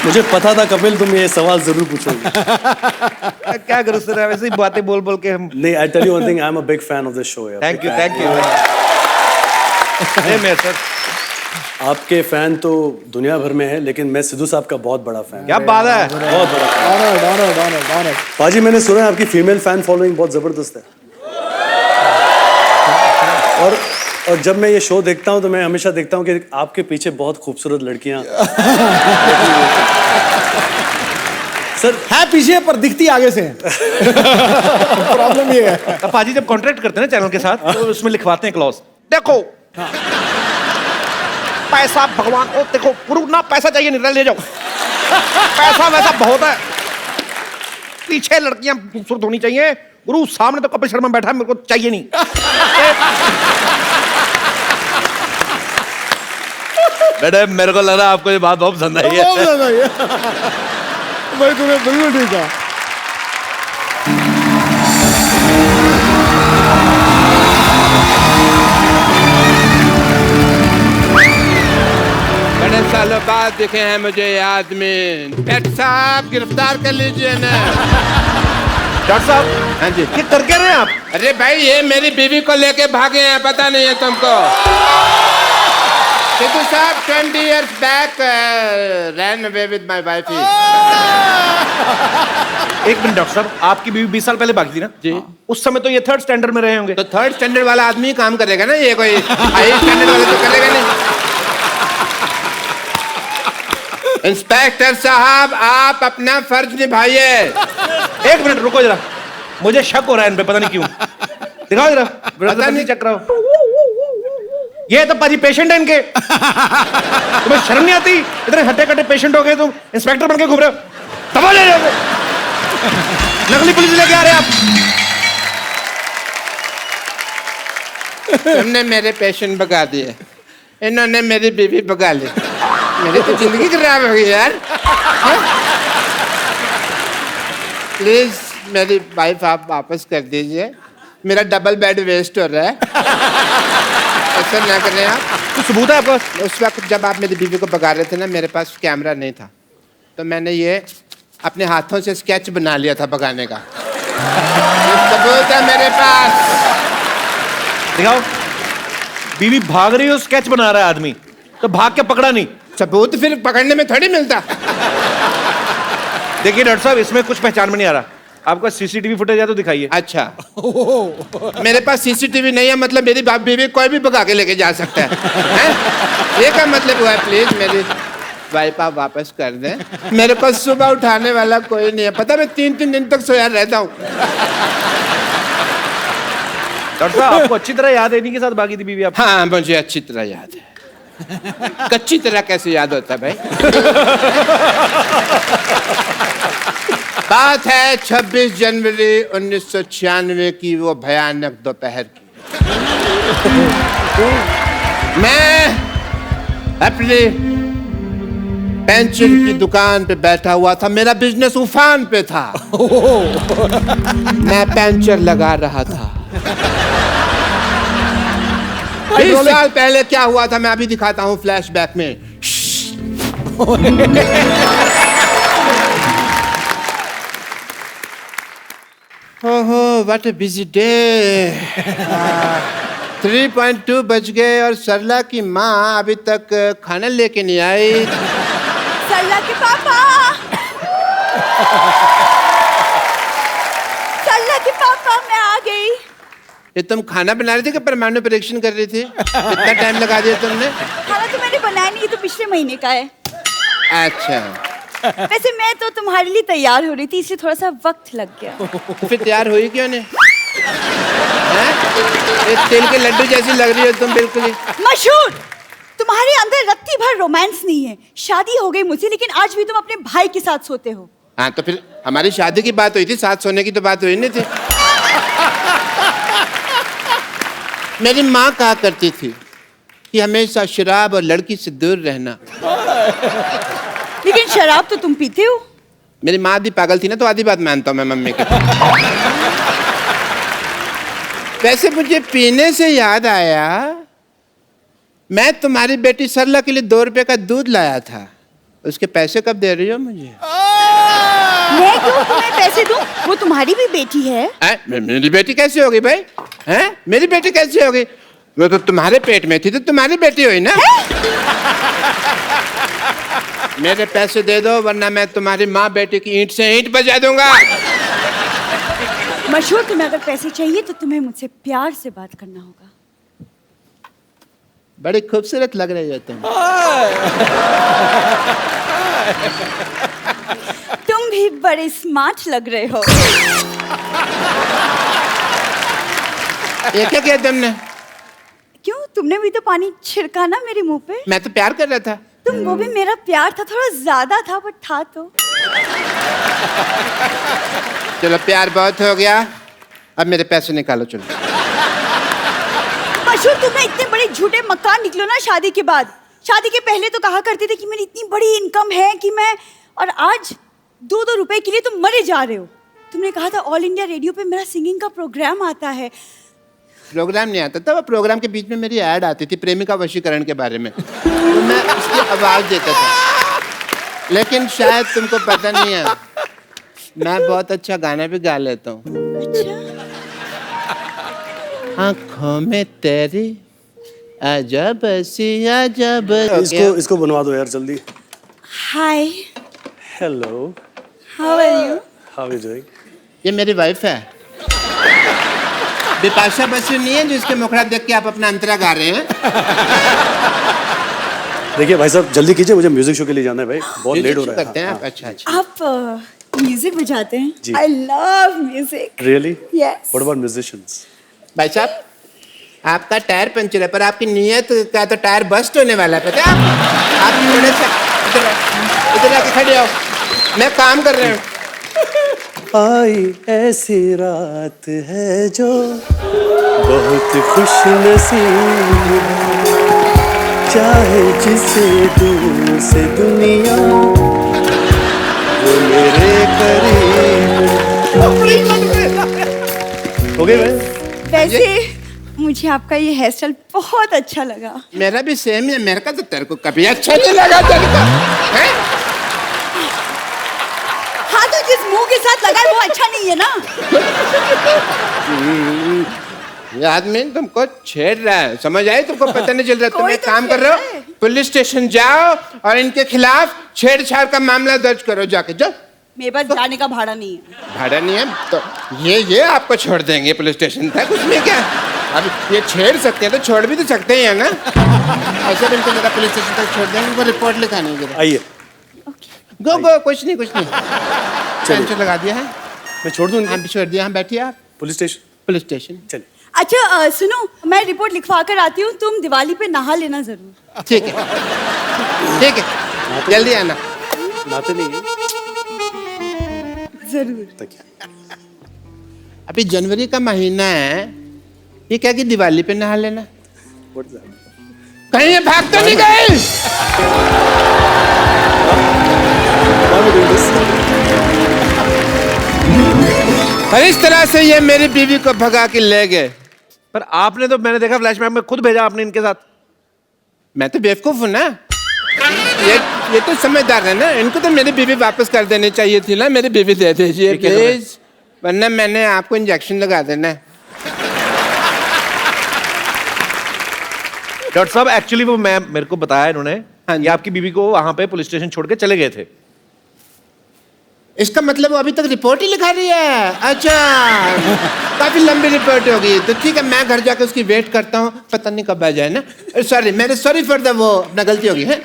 मुझे पता था कपिल तुम ये सवाल जरूर पूछोगे। क्या करूं सर, वैसे ही बातें बोल बोल के हम। नहीं, I tell you one thing, I am a big fan of this show. Thank you, thank you. Sir, आपके फैन तो दुनिया भर में है, लेकिन मैं सिद्धू साहब का बहुत बड़ा फैन। क्या बात है। बहुत बड़ा fan। Honoured honoured honoured honoured. पाजी, मैंने सुना है आपकी फीमेल फैन फॉलोइंग बहुत जबरदस्त है। और जब मैं ये शो देखता हूँ तो मैं हमेशा देखता हूँ कि आपके पीछे बहुत खूबसूरत लड़कियां सर है पीछे पर दिखती आगे से। प्रॉब्लम ये है। अब पाजी जब कॉन्ट्रैक्ट करते हैं ना चैनल के साथ, तो उसमें लिखवाते हैं क्लॉज, देखो पैसा भगवान, ओ देखो गुरु ना, पैसा चाहिए नहीं, ले जाओ, पैसा वैसा बहुत है, पीछे लड़कियां खूबसूरत होनी चाहिए गुरु, सामने तो कपिल शर्मा बैठा है, मेरे को चाहिए नहीं। बेटे, मेरे को लग रहा है आपको ये बात बहुत पसंद आई है। बहुत ज्यादा ये। भाई तुम्हें बिल्कुल ठीक है। बड़े सालों बाद दिखे हैं मुझे ये आदमी। डॉक्टर साहब, गिरफ्तार कर लीजिए ना। डॉक्टर साहब, हाँ जी। ये कर क्या रहे हैं आप? अरे भाई, ये मेरी बीवी को लेके भागे हैं, पता नहीं है तुमको? सिद्धू साहब 20 years back ran away with my wife. एक मिनट डॉक्टर साहब, आपकी बीवी 20 साल पहले भागी थी ना जी। उस समय तो ये 3rd स्टैंडर्ड में रहे होंगे। तो 3rd स्टैंडर्ड वाला आदमी ही काम करेगा ना, ये कोई हाई स्टैंडर्ड वाला तो करेगा नहीं। इंस्पेक्टर साहब, आप अपना फर्ज निभाइए। एक मिनट रुको जरा, मुझे शक हो रहा है इन पे, पता नहीं क्यों। दिखाओ जरा, पता नहीं चेक कराओ। ये तो पाजी पेशेंट है इनके। तुम्हें शर्म नहीं आती? इतने हट्टे कट्टे पेशेंट हो गए, तुम इंस्पेक्टर बन के घूम रहे हो। दबा ले जाओगे, नकली पुलिस लेके आ रहे हैं आप। तुमने मेरे पेशेंट भगा दिए, इन्होंने मेरी बीवी भगा ली, मेरी तो जिंदगी खराब हो गई यार। प्लीज मेरी वाइफ आप वापस कर दीजिए, मेरा डबल बेड वेस्ट हो रहा है। ऐसा ना करें आप। कुछ सबूत है आपके पास? उस वक्त जब आप मेरी बीवी को भगा रहे थे ना, मेरे पास कैमरा नहीं था, तो मैंने ये अपने हाथों से स्केच बना लिया था भगाने का। सबूत है मेरे पास। दिखाओ, बीवी भाग रही हो, स्केच बना रहा है आदमी, तो भाग के पकड़ा नहीं। सबूत फिर पकड़ने में थोड़ी मिलता। देखिए डॉक्टर साहब, इसमें कुछ पहचान में नहीं आ रहा। आपका सीसीटीवी फुटेज है तो दिखाइए। अच्छा, मेरे पास सीसीटीवी नहीं है, मतलब मेरी बीवी कोई भी भगा के लेके जा सकता है, हैं? ये क्या मतलब हुआ है? प्लीज मेरी वाइफ आप वापस कर दें, मेरे को सुबह उठाने वाला कोई नहीं है, पता मैं 3-3 दिन तक सोया रहता हूँ। डॉक्टर साहब, आपको अच्छी तरह याद है इन्हीं के साथ भागी थी बीवी आप? हाँ, मुझे अच्छी तरह याद है। कच्ची तरह कैसे याद होता है भाई? बात है 26 जनवरी 1996 की, वो भयानक दोपहर की। मैं अपनी पेंचर की दुकान पे बैठा हुआ था, मेरा बिजनेस उफान पे था। मैं पेंचर लगा रहा था। 20 साल पहले क्या हुआ था मैं अभी दिखाता हूँ फ्लैशबैक में। ओहो व्हाट अ बिजी डे 3.2 बज गए और सरला की माँ अभी तक खाना लेके नहीं आई। सरला के पापा सरला के पापा मैं आ गई। ये तुम खाना बना रही थी कि परमाणु परीक्षण कर रही थी? कितना टाइम लगा दिया तुमने? खाना तो मैंने बनाया नहीं, ये तो पिछले महीने का है। अच्छा वैसे मैं तो तुम्हारे लिए तैयार हो रही थी, इसलिए थोड़ा सा वक्त लग गया। तो फिर तैयार हुई क्यों नहीं? हैं? ये तेल के लड्डू जैसी लग रही हो तुम बिल्कुल ही। मशहूर, तुम्हारे अंदर रत्ती भर रोमांस नहीं है। शादी हो गई मुझसे, लेकिन आज भी तुम अपने भाई के साथ सोते हो। हाँ तो फिर हमारी शादी की बात हुई थी, साथ सोने की तो बात हुई नहीं थी। मेरी माँ कहा करती थी कि हमेशा शराब और लड़की से दूर रहना। लेकिन शराब तो तुम पीते हो। मेरी माँ आधी पागल थी ना, तो आधी बात मानता हूँ मैं मम्मी की। वैसे मुझे पीने से याद आया, मैं तुम्हारी बेटी सरला के लिए 2 रुपए का दूध लाया था, उसके पैसे कब दे रही हो मुझे? मैं क्यों तुम्हें पैसे दूं? वो तुम्हारी भी बेटी है। मेरी बेटी कैसे होगी भाई? हैं? मेरी बेटी कैसे होगी? वो तो तुम्हारे पेट में थी तो तुम्हारी बेटी हुई ना। मेरे पैसे दे दो वरना मैं तुम्हारी माँ बेटी की ईंट से ईंट बजा दूंगा। मशहूर, तुम्हें अगर पैसे चाहिए तो तुम्हें मुझसे प्यार से बात करना होगा। बड़ी खूबसूरत लग रही हो तुम। तुम भी बड़े स्मार्ट लग रहे हो। ये क्या किया तुमने? क्यों, तुमने भी तो पानी छिड़का ना मेरे मुंह पे। मैं तो प्यार कर रहा था। तुम वो भी मेरा प्यार था, थोड़ा ज्यादा था बट था तो। चलो प्यार बहुत हो गया, अब मेरे पैसे निकालो चलो। मशहूर, तुम्हें इतने बड़े झूठे मक्कार निकलो ना शादी के बाद। शादी के पहले तो कहा करते थे कि मेरी इतनी बड़ी इनकम है कि मैं, और आज 2-2 रुपए के लिए तुम मरे जा रहे हो। तुमने कहा था ऑल इंडिया रेडियो पे मेरा सिंगिंग का प्रोग्राम आता है। प्रोग्राम नहीं आता था, वो प्रोग्राम के बीच में मेरी ऐड आती थी प्रेमिका वशीकरण के बारे में, तो मैं उसकी आवाज देता था। लेकिन शायद तुमको पता नहीं है, मैं बहुत अच्छा गाना भी गा लेता हूँ। अच्छा, आँखों में तेरी अजब सी अजब। इसको बनवा दो यार जल्दी। Hi, hello, how are you? How you doing? ये मेरी वाइफ है, बिपाशा बसु नहीं है जिसके मुखड़ा देख के आप अपना अंतरा गा रहे हैं। देखिए भाई साहब जल्दी कीजिए, मुझे म्यूजिक शो के लिए जाना है भाई, बहुत लेट हो रहा है। करते हैं आप? अच्छा अच्छा। आप म्यूजिक बजाते हैं? जी। I love music. Really? Yes. What about musicians? भाई साहब आपका टायर पंचर है, पर आपकी नीयत का तो टायर बस्ट होने वाला है, पता है? आप थोड़े से इधर आके खड़े हो, मैं काम कर रहा हूँ। आई ऐसी रात है जो बहुत खुश नसीब है, चाहे जिसे दूर से दुनिया वो मेरे करीब। हो गए भाई? वैसे मुझे आपका ये हेयर स्टाइल बहुत अच्छा लगा। मेरा भी सेम है, मेरे का तो तेरे को कभी अच्छा नहीं लगा तेरे को, हैं? हाँ तो जिस मुंह के साथ लगा है वो अच्छा नहीं है ना। ये आदमी तुमको छेड़ रहा है, समझ आई? तुमको पता नहीं चल रहा? तुम कोई एक तो काम कर रहे छेड़ रहा हो, है। पुलिस स्टेशन जाओ और इनके खिलाफ छेड़छाड़ का मामला दर्ज करो, जाके जाओ। मेरे पास जाने का भाड़ा नहीं है। भाड़ा नहीं है तो ये आपको छोड़ देंगे पुलिस स्टेशन तक, उसमें क्या? अब ये छेड़ सकते हैं तो छोड़ भी तो सकते ही है ना। ऐसे भी इनको जरा पुलिस स्टेशन तक छोड़ देंगे, उनको रिपोर्ट लिखानी है। आइए गो गो, कुछ नहीं कुछ नहीं, टेंशन लगा दिया है। मैं छोड़ दूं इनको? हाँ छोड़ दिया, हाँ बैठिए आप। Police station? पुलिस स्टेशन चलिए। अच्छा सुनो, मैं रिपोर्ट लिखवा कर आती हूँ, तुम दिवाली पे नहा लेना जरूर। ठीक है ठीक है, जल्दी आना। नहाते नहीं है? जरूर। तकिया। अभी जनवरी का महीना है, ये क्या कि दिवाली पे नहा लेना? What is that? कहीं ये भाग तो नहीं गई? Why are we doing this? और इस तरह से ये मेरी बीवी को भगा के ले गए। पर आपने तो, मैंने देखा फ्लैशबैक में खुद भेजा आपने इनके साथ। मैं तो बेवकूफ हूँ ना, ये तो समझदार है ना, इनको तो मेरी बीवी वापस कर देनी चाहिए थी ना। मेरी बीवी दे दीजिए ये क्या कर रहे हैं? प्लीज। वरना मैंने आपको इंजेक्शन लगा देना है। डॉक्टर साहब एक्चुअली वो मैं मेरे को बताया इन्होंने हाँ जी। कि आपकी बीवी को वहां पे पुलिस स्टेशन छोड़ के चले गए थे। इसका मतलब वो अभी तक रिपोर्ट ही लिखा रही है। अच्छा, काफी लंबी रिपोर्ट होगी, तो ठीक है मैं घर जाकर उसकी वेट करता हूँ, पता नहीं कब आ जाए ना। सॉरी, मेरे सॉरी फॉर द वो अपना गलती होगी है।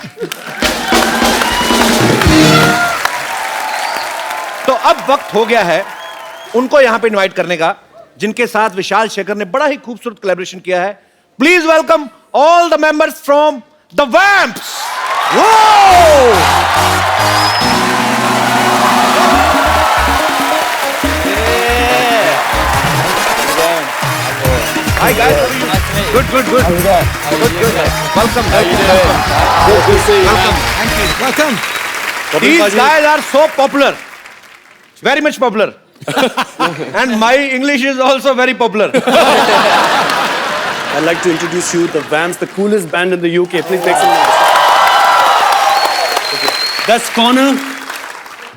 तो अब वक्त हो गया है उनको यहाँ पे इनवाइट करने का, जिनके साथ विशाल शेखर ने बड़ा ही खूबसूरत कोलैबोरेशन किया है। Please welcome all the members from the Vamps. Hi guys, how are you? Good. Good. Welcome. Good to see you. Welcome. Welcome. These guys are so popular, very much popular, and my English is also very popular. I'd like to introduce you the Vamps, the coolest band in the UK. Please make some noise. Okay. That's Connor.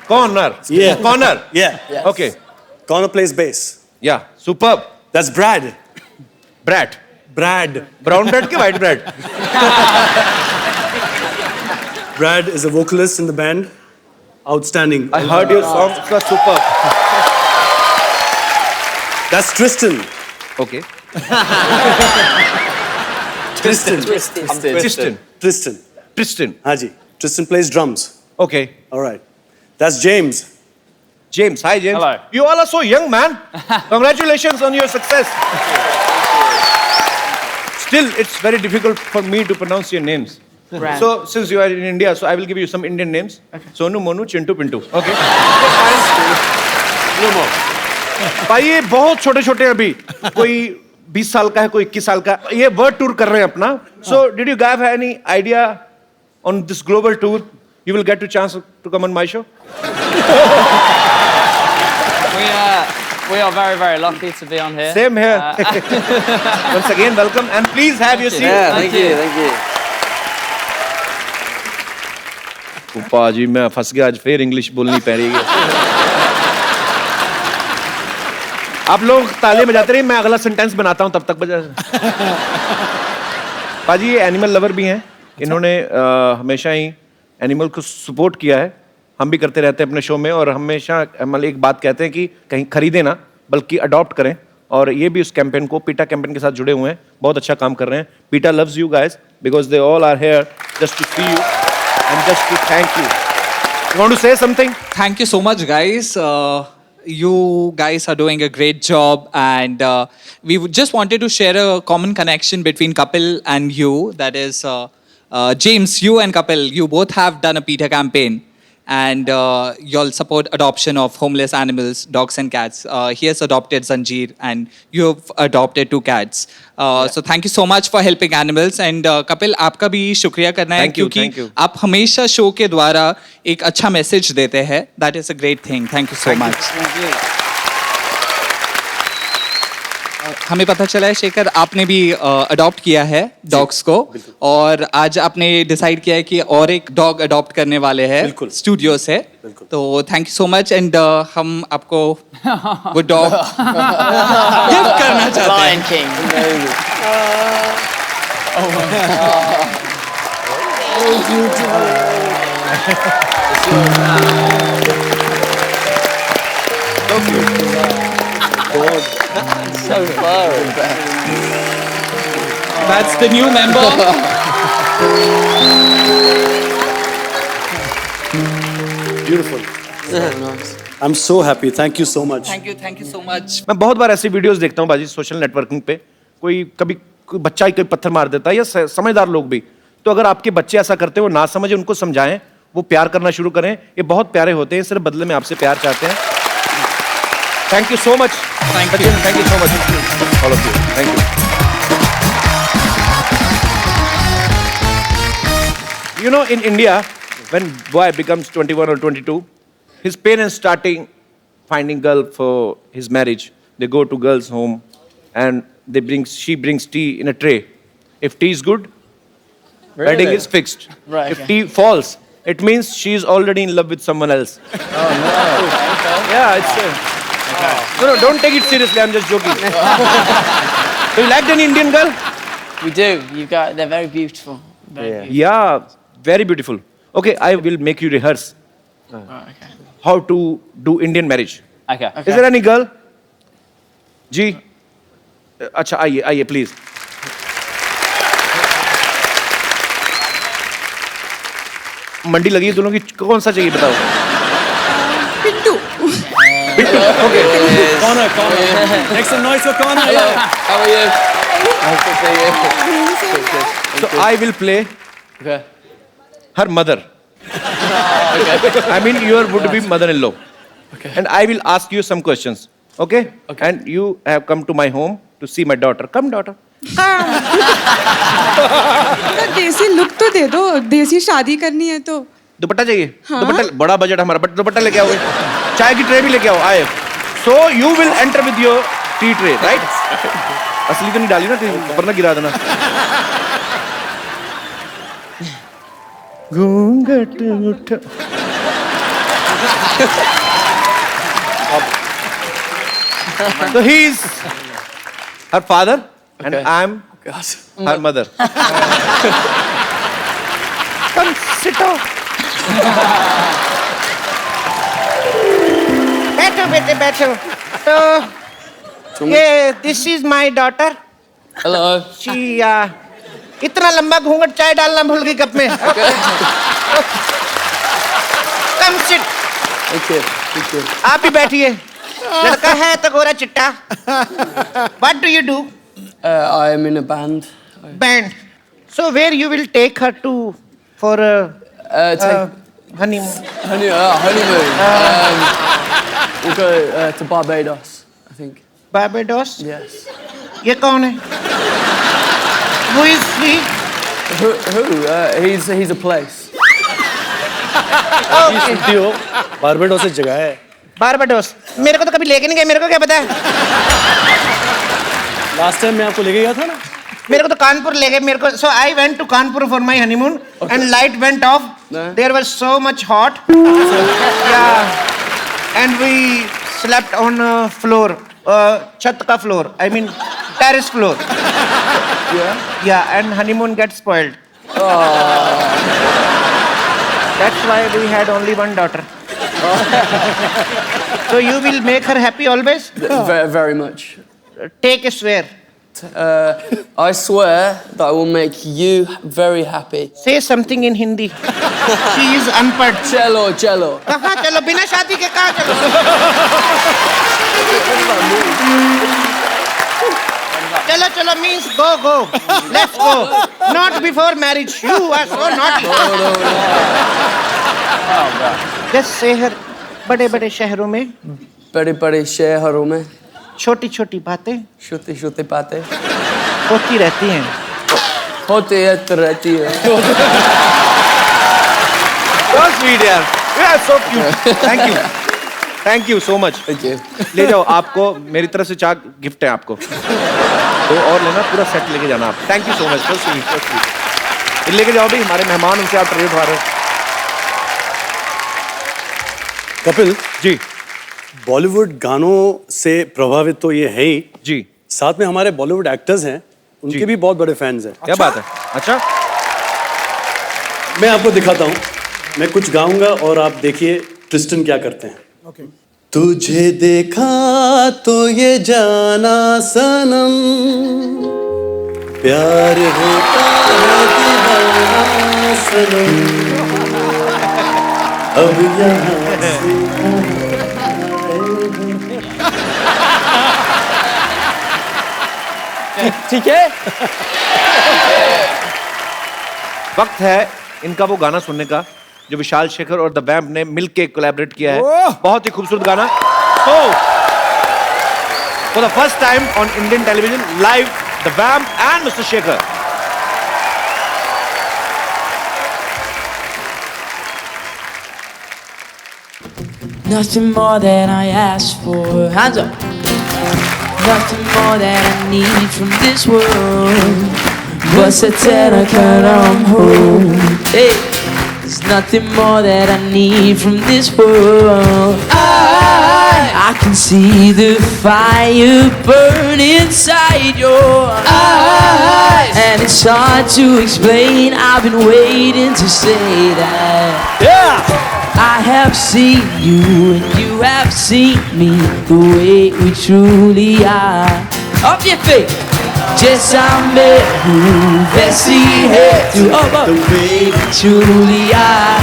Connor. Yeah. Connor. Yeah. Okay. Connor plays bass. Yeah. Superb. That's Brad. Brad. Brad. Brown bread ke white bread? Brad is a vocalist in the band. Outstanding. I heard your songs were superb. That's Tristan. Okay. Tristan. Tristan. Haji. Tristan plays drums. Okay. All right. That's James. James. Hi, James. Hello. You all are so young, man. Congratulations on your success. Still, it's very difficult for me to pronounce your names. So, since you are in India, so I will give you some Indian names. Sonu, Monu, Chintu, Pintu. Okay. No more. भाई ये बहुत छोटे छोटे अभी, कोई 20 साल का है, कोई 21 साल का, ये वर्ल्ड टूर कर रहे हैं अपना. So, did you guys have any idea on this global tour? You will get a chance to come on my show. We are very, very lucky to be on here. Same here. Once again, welcome and please have your seat. Thank you. उपा जी मैं फंस गया, आज फिर English बोलनी पड़ रही है. आप लोग ताली बजाते रहिए, मैं अगला सेंटेंस बनाता हूं तब तक बजा. पाजी ये एनिमल लवर भी हैं, इन्होंने हमेशा ही एनिमल को सपोर्ट किया है. हम भी करते रहते हैं अपने शो में और हमेशा मतलब एक बात कहते हैं कि कहीं खरीदें ना बल्कि अडॉप्ट करें, और ये भी उस कैंपेन को पीटा कैंपेन के साथ जुड़े हुए हैं, बहुत अच्छा काम कर रहे हैं. Peeta loves you guys because they all are here just to see you and just to thank you. You want to say something? Thank you so much, guys. You guys are doing a great job, and we just wanted to share a common connection between Kapil and you. That is, James, you and Kapil, you both have done a PETA campaign, and you'll support adoption of homeless animals, dogs and cats. He has adopted Zanjeer, and you have adopted 2 cats. So thank you so much for helping animals. And Kapil, आपका भी शुक्रिया करना है Thank you, क्योंकि thank you. आप हमेशा show के द्वारा एक अच्छा मैसेज देते हैं. That is a great thing. Thank you so much. हमें पता चला है शेखर आपने भी अडॉप्ट किया है डॉग्स को, और आज आपने डिसाइड किया है कि और एक डॉग अडॉप्ट करने वाले हैं स्टूडियो से. तो thank you so much, and हम आपको वो डॉग गिफ्ट करना चाहते हैं. That's the new member. Beautiful. I'm so happy. Thank you so much. Thank you so much. मैं बहुत बार ऐसी वीडियोस देखता हूँ बाजी सोशल नेटवर्किंग पे, कोई कभी कोई बच्चा ही कोई पत्थर मार देता है या समझदार लोग भी. तो अगर आपके बच्चे ऐसा करते हैं, वो ना समझे, उनको समझाएं, वो प्यार करना शुरू करें. ये बहुत प्यारे होते हैं, सिर्फ बदले में आपसे प्यार चाहते हैं. Thank you so much. Thank you so much all of you. Thank you. You know, in India, when boy becomes 21 or 22, his parents starting finding girl for his marriage. They go to girl's home, and she brings tea in a tray. If tea is good, wedding is fixed. Right. If tea falls, it means she is already in love with someone else. Oh no! Yeah, it's No, don't take it seriously. I'm just joking. Do you like any Indian girl? We do. They're very beautiful. Yeah, very beautiful. Okay, I will make you rehearse how to do Indian marriage. Okay. Is there any girl? जी अच्छा आइए आइए please मंडी लगी है दोनों की कौन सा चाहिए बताओ पिंटू ओके कौन है नेक्स्ट नॉइस का कौन है How are you? Nice to see you. so I will play Okay. her mother I mean your would be mother-in-law and I will ask you some questions okay and you have come to my home to see my daughter come daughter देसी look तो दे दो देसी शादी करनी है तो दुपट्टा चाहिए दुपट्टा बड़ा बजट हमारा बट दुपट्टा लेके आओगे चाय की ट्रे भी लेके आओ आए so you will enter with your T tray right असली तो नहीं डाली ना वरना गिरा देना घूंघट उठ so he is her father and I am her mother come sit down बैठो बेटे बैठो तो ये this is my daughter Hello. She इतना लंबा घूंघट चाय डालना भूल गई कप में come sit Thank you. Thank you. आप भी बैठिए लड़का है तो गोरा चिट्टा what do you do I am in a band. Band so where you will take her to for honeymoon Honeymoon. We'll go to Barbados, I think. Barbados Yes. ये कौन है Who is he? Who? He's a place. सुनती हो Barbados एक जगह है Barbados मेरे को तो कभी लेके नहीं गए मेरे को क्या पता है लास्ट टाइम मैं आपको लेके गया था ना मेरे को तो कानपुर ले गए मेरे को so I went to Kanpur for my honeymoon and light went off there was so much hot या and we slept on floor छत का floor I mean terrace floor या and honeymoon get spoiled that's why we had only one daughter so you will make her happy always Very, very much. take a swear I swear that I will make you very happy. say something in hindi she is unpad Cello, cello. कहाँ चलो बिना शादी के कहाँ चलो चलो चलो means go let's go not before marriage you are so naughty just say her बड़े बड़े शहरों में बड़े शहरों में छोटी छोटी बातें छोटी बातें होती रहती हैं होती रहती है so sweet यार you are so cute thank you so much Thank you. ले जाओ आपको मेरी तरफ से चार गिफ्ट है आपको दो और लेना पूरा सेट लेके जाना आप thank you so much so sweet लेके जाओ भी हमारे मेहमान उनसे आप ट्रेड उठा रहे हो कपिल जी बॉलीवुड गानों से प्रभावित तो ये है ही जी साथ में हमारे बॉलीवुड एक्टर्स हैं उनके भी बहुत बड़े फैंस हैं क्या बात है अच्छा मैं आपको दिखाता हूँ मैं कुछ गाऊंगा और आप देखिए ट्रिस्टन क्या करते हैं तुझे देखा तो ये जाना सनम प्यार होता है दीवाना सनम अब यहाँ से ठीक है वक्त है इनका वो गाना सुनने का जो विशाल शेखर और द वैम्प ने मिलके कोलैबोरेट किया है बहुत ही खूबसूरत गाना तो for the first time on Indian television live the vamp and mister Shekhar Nothing more than I asked for. Hands up. Nothing more than I need from this world. Bust a tenor, I'm home. Hey, there's nothing more that I need from this world. I can see the fire burn inside your eyes, and it's hard to explain. I've been waiting to say that. Yeah. I have seen you and you have seen me the way we truly are. Up your feet. Jaiसा मैं हूँ वैसी है तू, the way we truly are,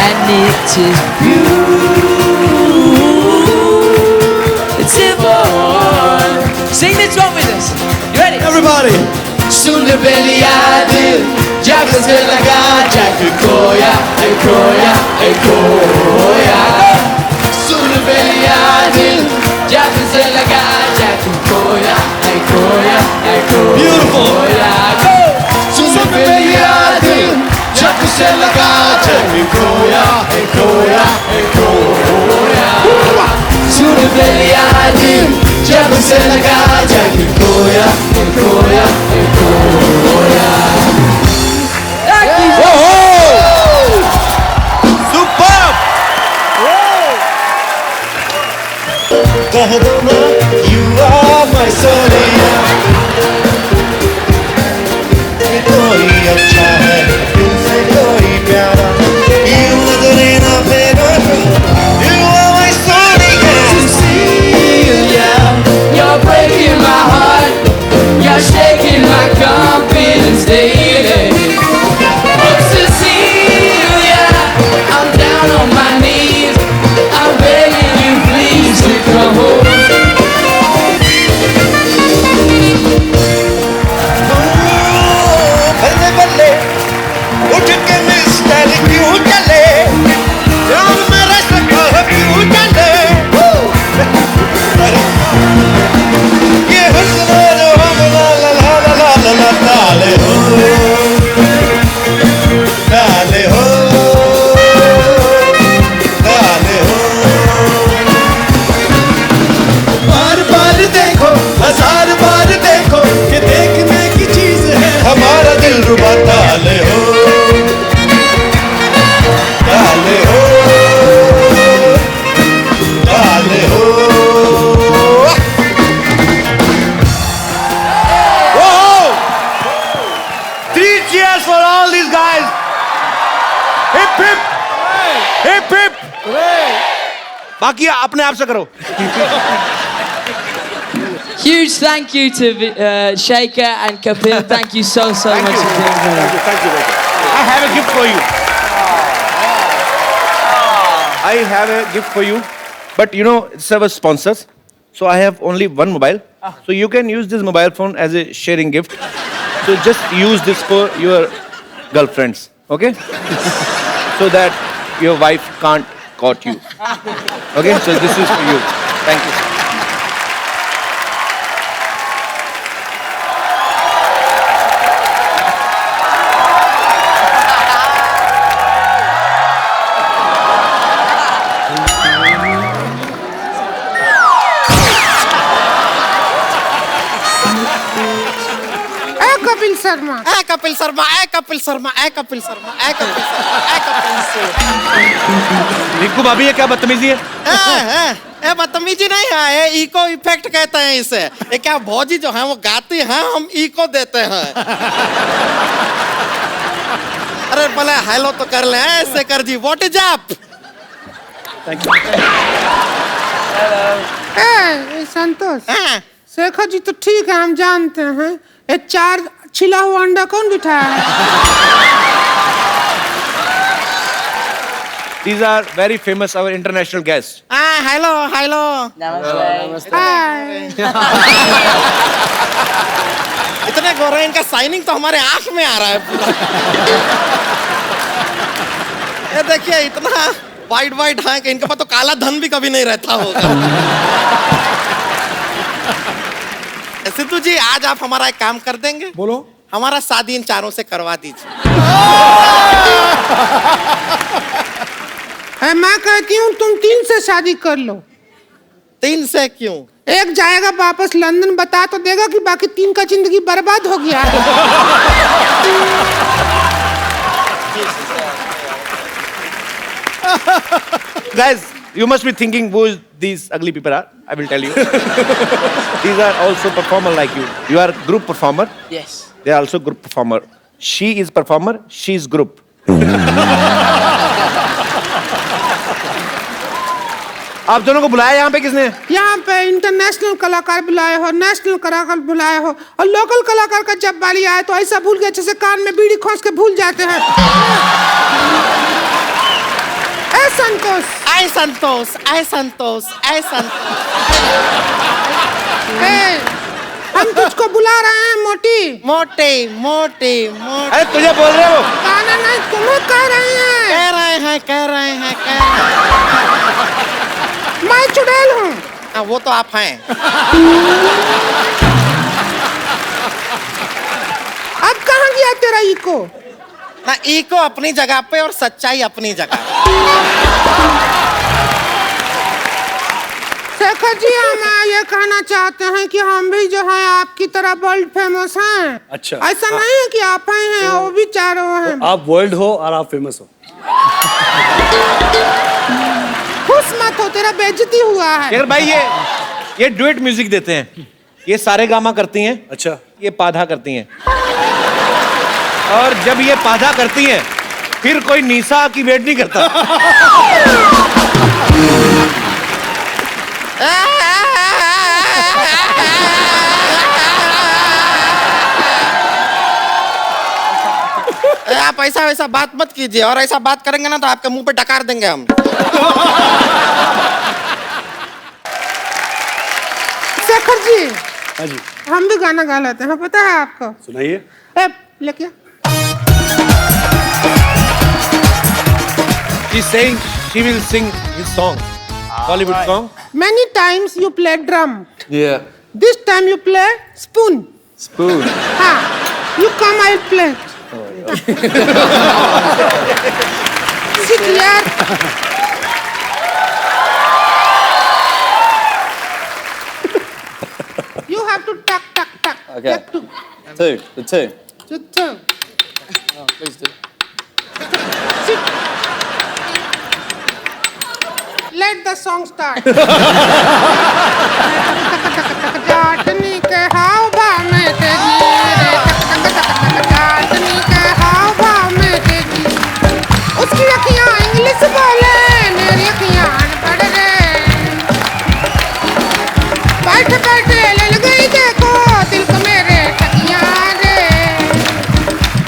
and it is beautiful. Sing this one with us. You ready? Everybody. सुन बेलिया दिल जब से लगा जग खोया है खोया है खोया. सुन बेलिया दिल जब से लगा जग खोया है खोया है खोया. सुन बेलिया दिल जब से लगा जग खोया है खोया है खोया. सुन बेलिया दिल जब से लगा जग खोया है खोया है खोया. Superb! कह दो ना you are my sonia. कोई अच्छा है तुमसे कोई प्यारा. You Madalena Pedro, you are my sonia. Cecilia, you're breaking my heart, you're shaking my confidence daily. Oh Cecilia, I'm down on my knees, I'm begging you please to come home. बल्ले बल्ले उठ के mister क्यों चले. जान मेरा सका क्यों चले. ये हुस्न जो हम ला ला ला ला ला ला ला डाले हो डाले हो डाले हो. बार बार देखो हजार बार देखो कि देखने की चीज है हमारा दिल रुबा. डाले हो डाले हो डाले हो. Whoa! 3 cheers for all these guys. Hip hip. Hip hip. बाकी अपने आप से करो. Huge thank you to Shaker and Kapil. Thank you so much for being here. Thank you. I have a gift for you. I have a gift for you. But you know, it's our sponsors. So I have only one mobile. So you can use this mobile phone as a sharing gift. So just use this for your girlfriends. Okay? So that your wife can't caught you. Okay? So this is for you. Thank you. Kapil Sharma ए कपिल शर्मा ए कपिल शर्मा ए कपिल शर्मा ए कपिल शर्मा ए कपिल शर्मा. रिंकू भाभी ये क्या बदतमीजी है? ए बदतमीजी नहीं है, ये eco effect कहते हैं इसे. ये क्या भौजी जो है वो गाती हैं, हम इको देते हैं. अरे भले हेलो तो कर ले ऐसे कर जी. What is up? Thank you. Santosh Shekhar ji तो ठीक है, हम जानते हैं. ये 4 छिला हुआ अंडा कौन बिठाया है? These are very famous, our international guests. Hello hello Namaste. इतने गोरे, इनका साइनिंग तो हमारे आंख में आ रहा है पूरा. ये देखिए इतना वाइट वाइट है कि इनके पास तो काला धन भी कभी नहीं रहता होगा. सिद्धू जी आज आप हमारा एक काम कर देंगे? बोलो. हमारा शादी इन चारों से करवा दीजिए. मैं कहती हूँ तुम 3 से शादी कर लो. 3 से क्यों? एक जाएगा वापस लंदन, बता तो देगा कि बाकी 3 का जिंदगी बर्बाद हो गया है. Guys, you must be thinking who is these ugly people are, I will tell you. These are also performer like you. You are group performer. Yes. They are also group performer. She is performer. She is group. आप दोनों को बुलाया यहाँ पे किसने? यहाँ पे international कलाकार बुलाए हो, नेशनल कलाकार बुलाए हो, और लोकल कलाकार का जब बारी आए तो ऐसा भूल गए जैसे कान में बीड़ी खोस के भूल जाते हैं। ऐ संतोष, ऐ संतोष, ऐ संतोष, ऐ संतोष। हम तुझको बुला रहे हैं मोटी। मोटे मोटे मोटे। अरे तुझे बोल रहे हो? गाना नहीं, तुम्हें कह रहे हैं। कह रहे हैं, कह रहे हैं, कह रहे हैं। मैं चुड़ैल हूँ। वो तो आप हैं। अब कहाँ गया तेरा इको? ना इको अपनी जगह पे और सच्चाई अपनी जगह। शेखर जी, हम ये कहना चाहते हैं कि हम भी जो है आपकी तरह वर्ल्ड फेमस हैं। अच्छा। ऐसा नहीं है कि आप हैं और वो भी चारों हैं। तो आप वर्ल्ड हो और आप फेमस हो। खुश मत हो, तेरा बेइज्जती हुआ है। यार भाई ये डुएट म्यूजिक देते हैं। ये सारे गामा करती हैं। अच्छा। ये पाधा करती हैं। और जब ये पाधा करती हैं, फिर कोई निशा की वेट नहीं करता। आप ऐसा वैसा बात मत कीजिए, और ऐसा बात करेंगे ना तो आपके मुंह पे डकार देंगे हम। शेखर जी, हाँ जी, हम भी गाना गा लेते हैं, पता है आपको? सुनाइए। लेके She's saying she will sing his song, Bollywood song. Many times you play drum. Yeah. This time you play spoon. Spoon. हाँ, you come, I'll play. Sit here. You have to tuck, tuck, tuck. Okay. Tuck, tuck. The two. Two. Oh, please do. Sit. Let the song start. जाटनी के हाव भाव में तेजी रे, जाटनी के हाव भाव में तेजी। उसकी अखियाँ इंग्लिश बोले, मेरी अखियाँ अनपढ़ रे। बैठ बैठे लल गई देखो दिल को मेरे ठगियाँ रे।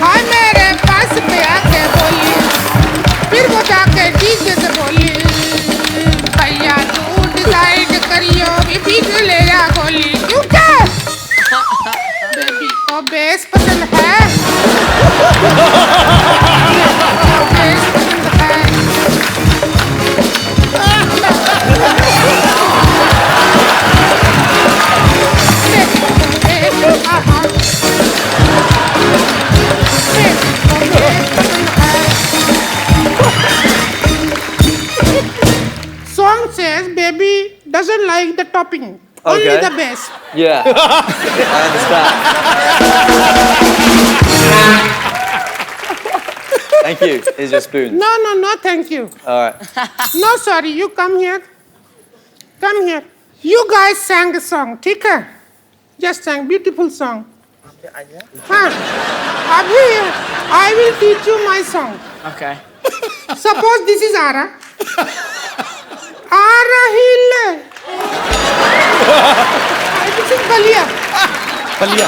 हाय मेरे पास पे आके बोली, फिर वो जाके डीजे से बोली, भैया तू डिसाइड करियो बीबी को ले जा गोली। क्यों क्या? बेबी को बेस पसंद है। बेस पसंद है। Song says baby doesn't like the topping, only Okay. the bass. Yeah. I understand. Thank you. Here's your spoon. No, thank you. All right. No, sorry, you come here. Come here. You guys sang a song, ठीक है? Just sang beautiful song. हाँ, अभी I will teach you my song. Okay. Suppose this is Ara. Ara Hill. This is Balia. Ballia.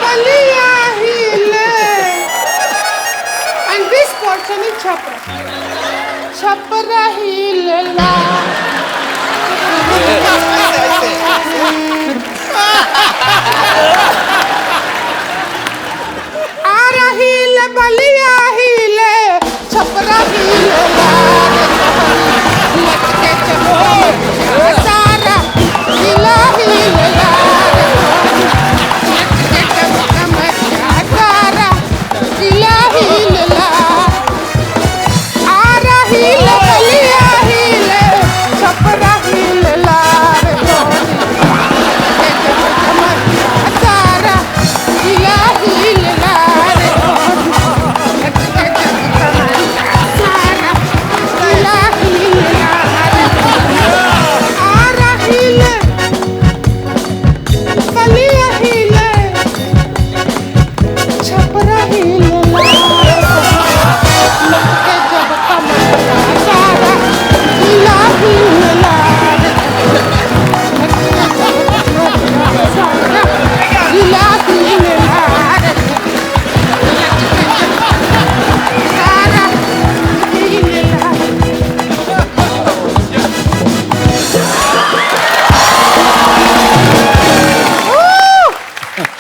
Balia Hill. And this portion is Chhapra. Chhapra Hill. Ara Hill, Balia Hill. Chhapra Hill. लटके चलो सारा हिला हिला, लटके चलो कमरिया सारा हिला हिला। आरा हिल बलिया हिल छपरा हिल लारे।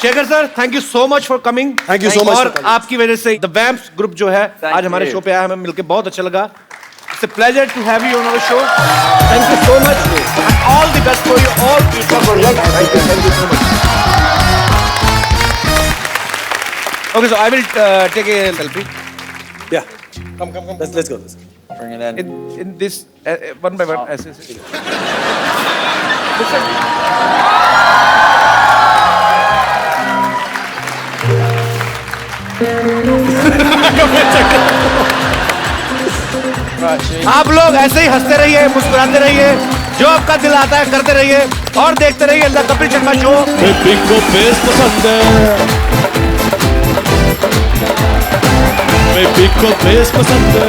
Shekhar sir, thank you so much for coming. Thank you so much और for coming. आपकी वजह से द वैम्प्स ग्रुप जो है आज हमारे शो पे आया, हमें मिलकर बहुत अच्छा लगा। It's a pleasure to have you on our show. Thank you so much and all the best for you all future for luck. Thank you so much. Okay, so I will take a selfie. Yeah. Come. Let's go. Bring it in. In this one by one. आप लोग ऐसे ही हंसते रहिए, मुस्कुराते रहिए, जो आपका दिल आता है करते रहिए और देखते रहिए द कपिल शर्मा शो। को बेस पसंद है, बेबी को बेस पसंद है।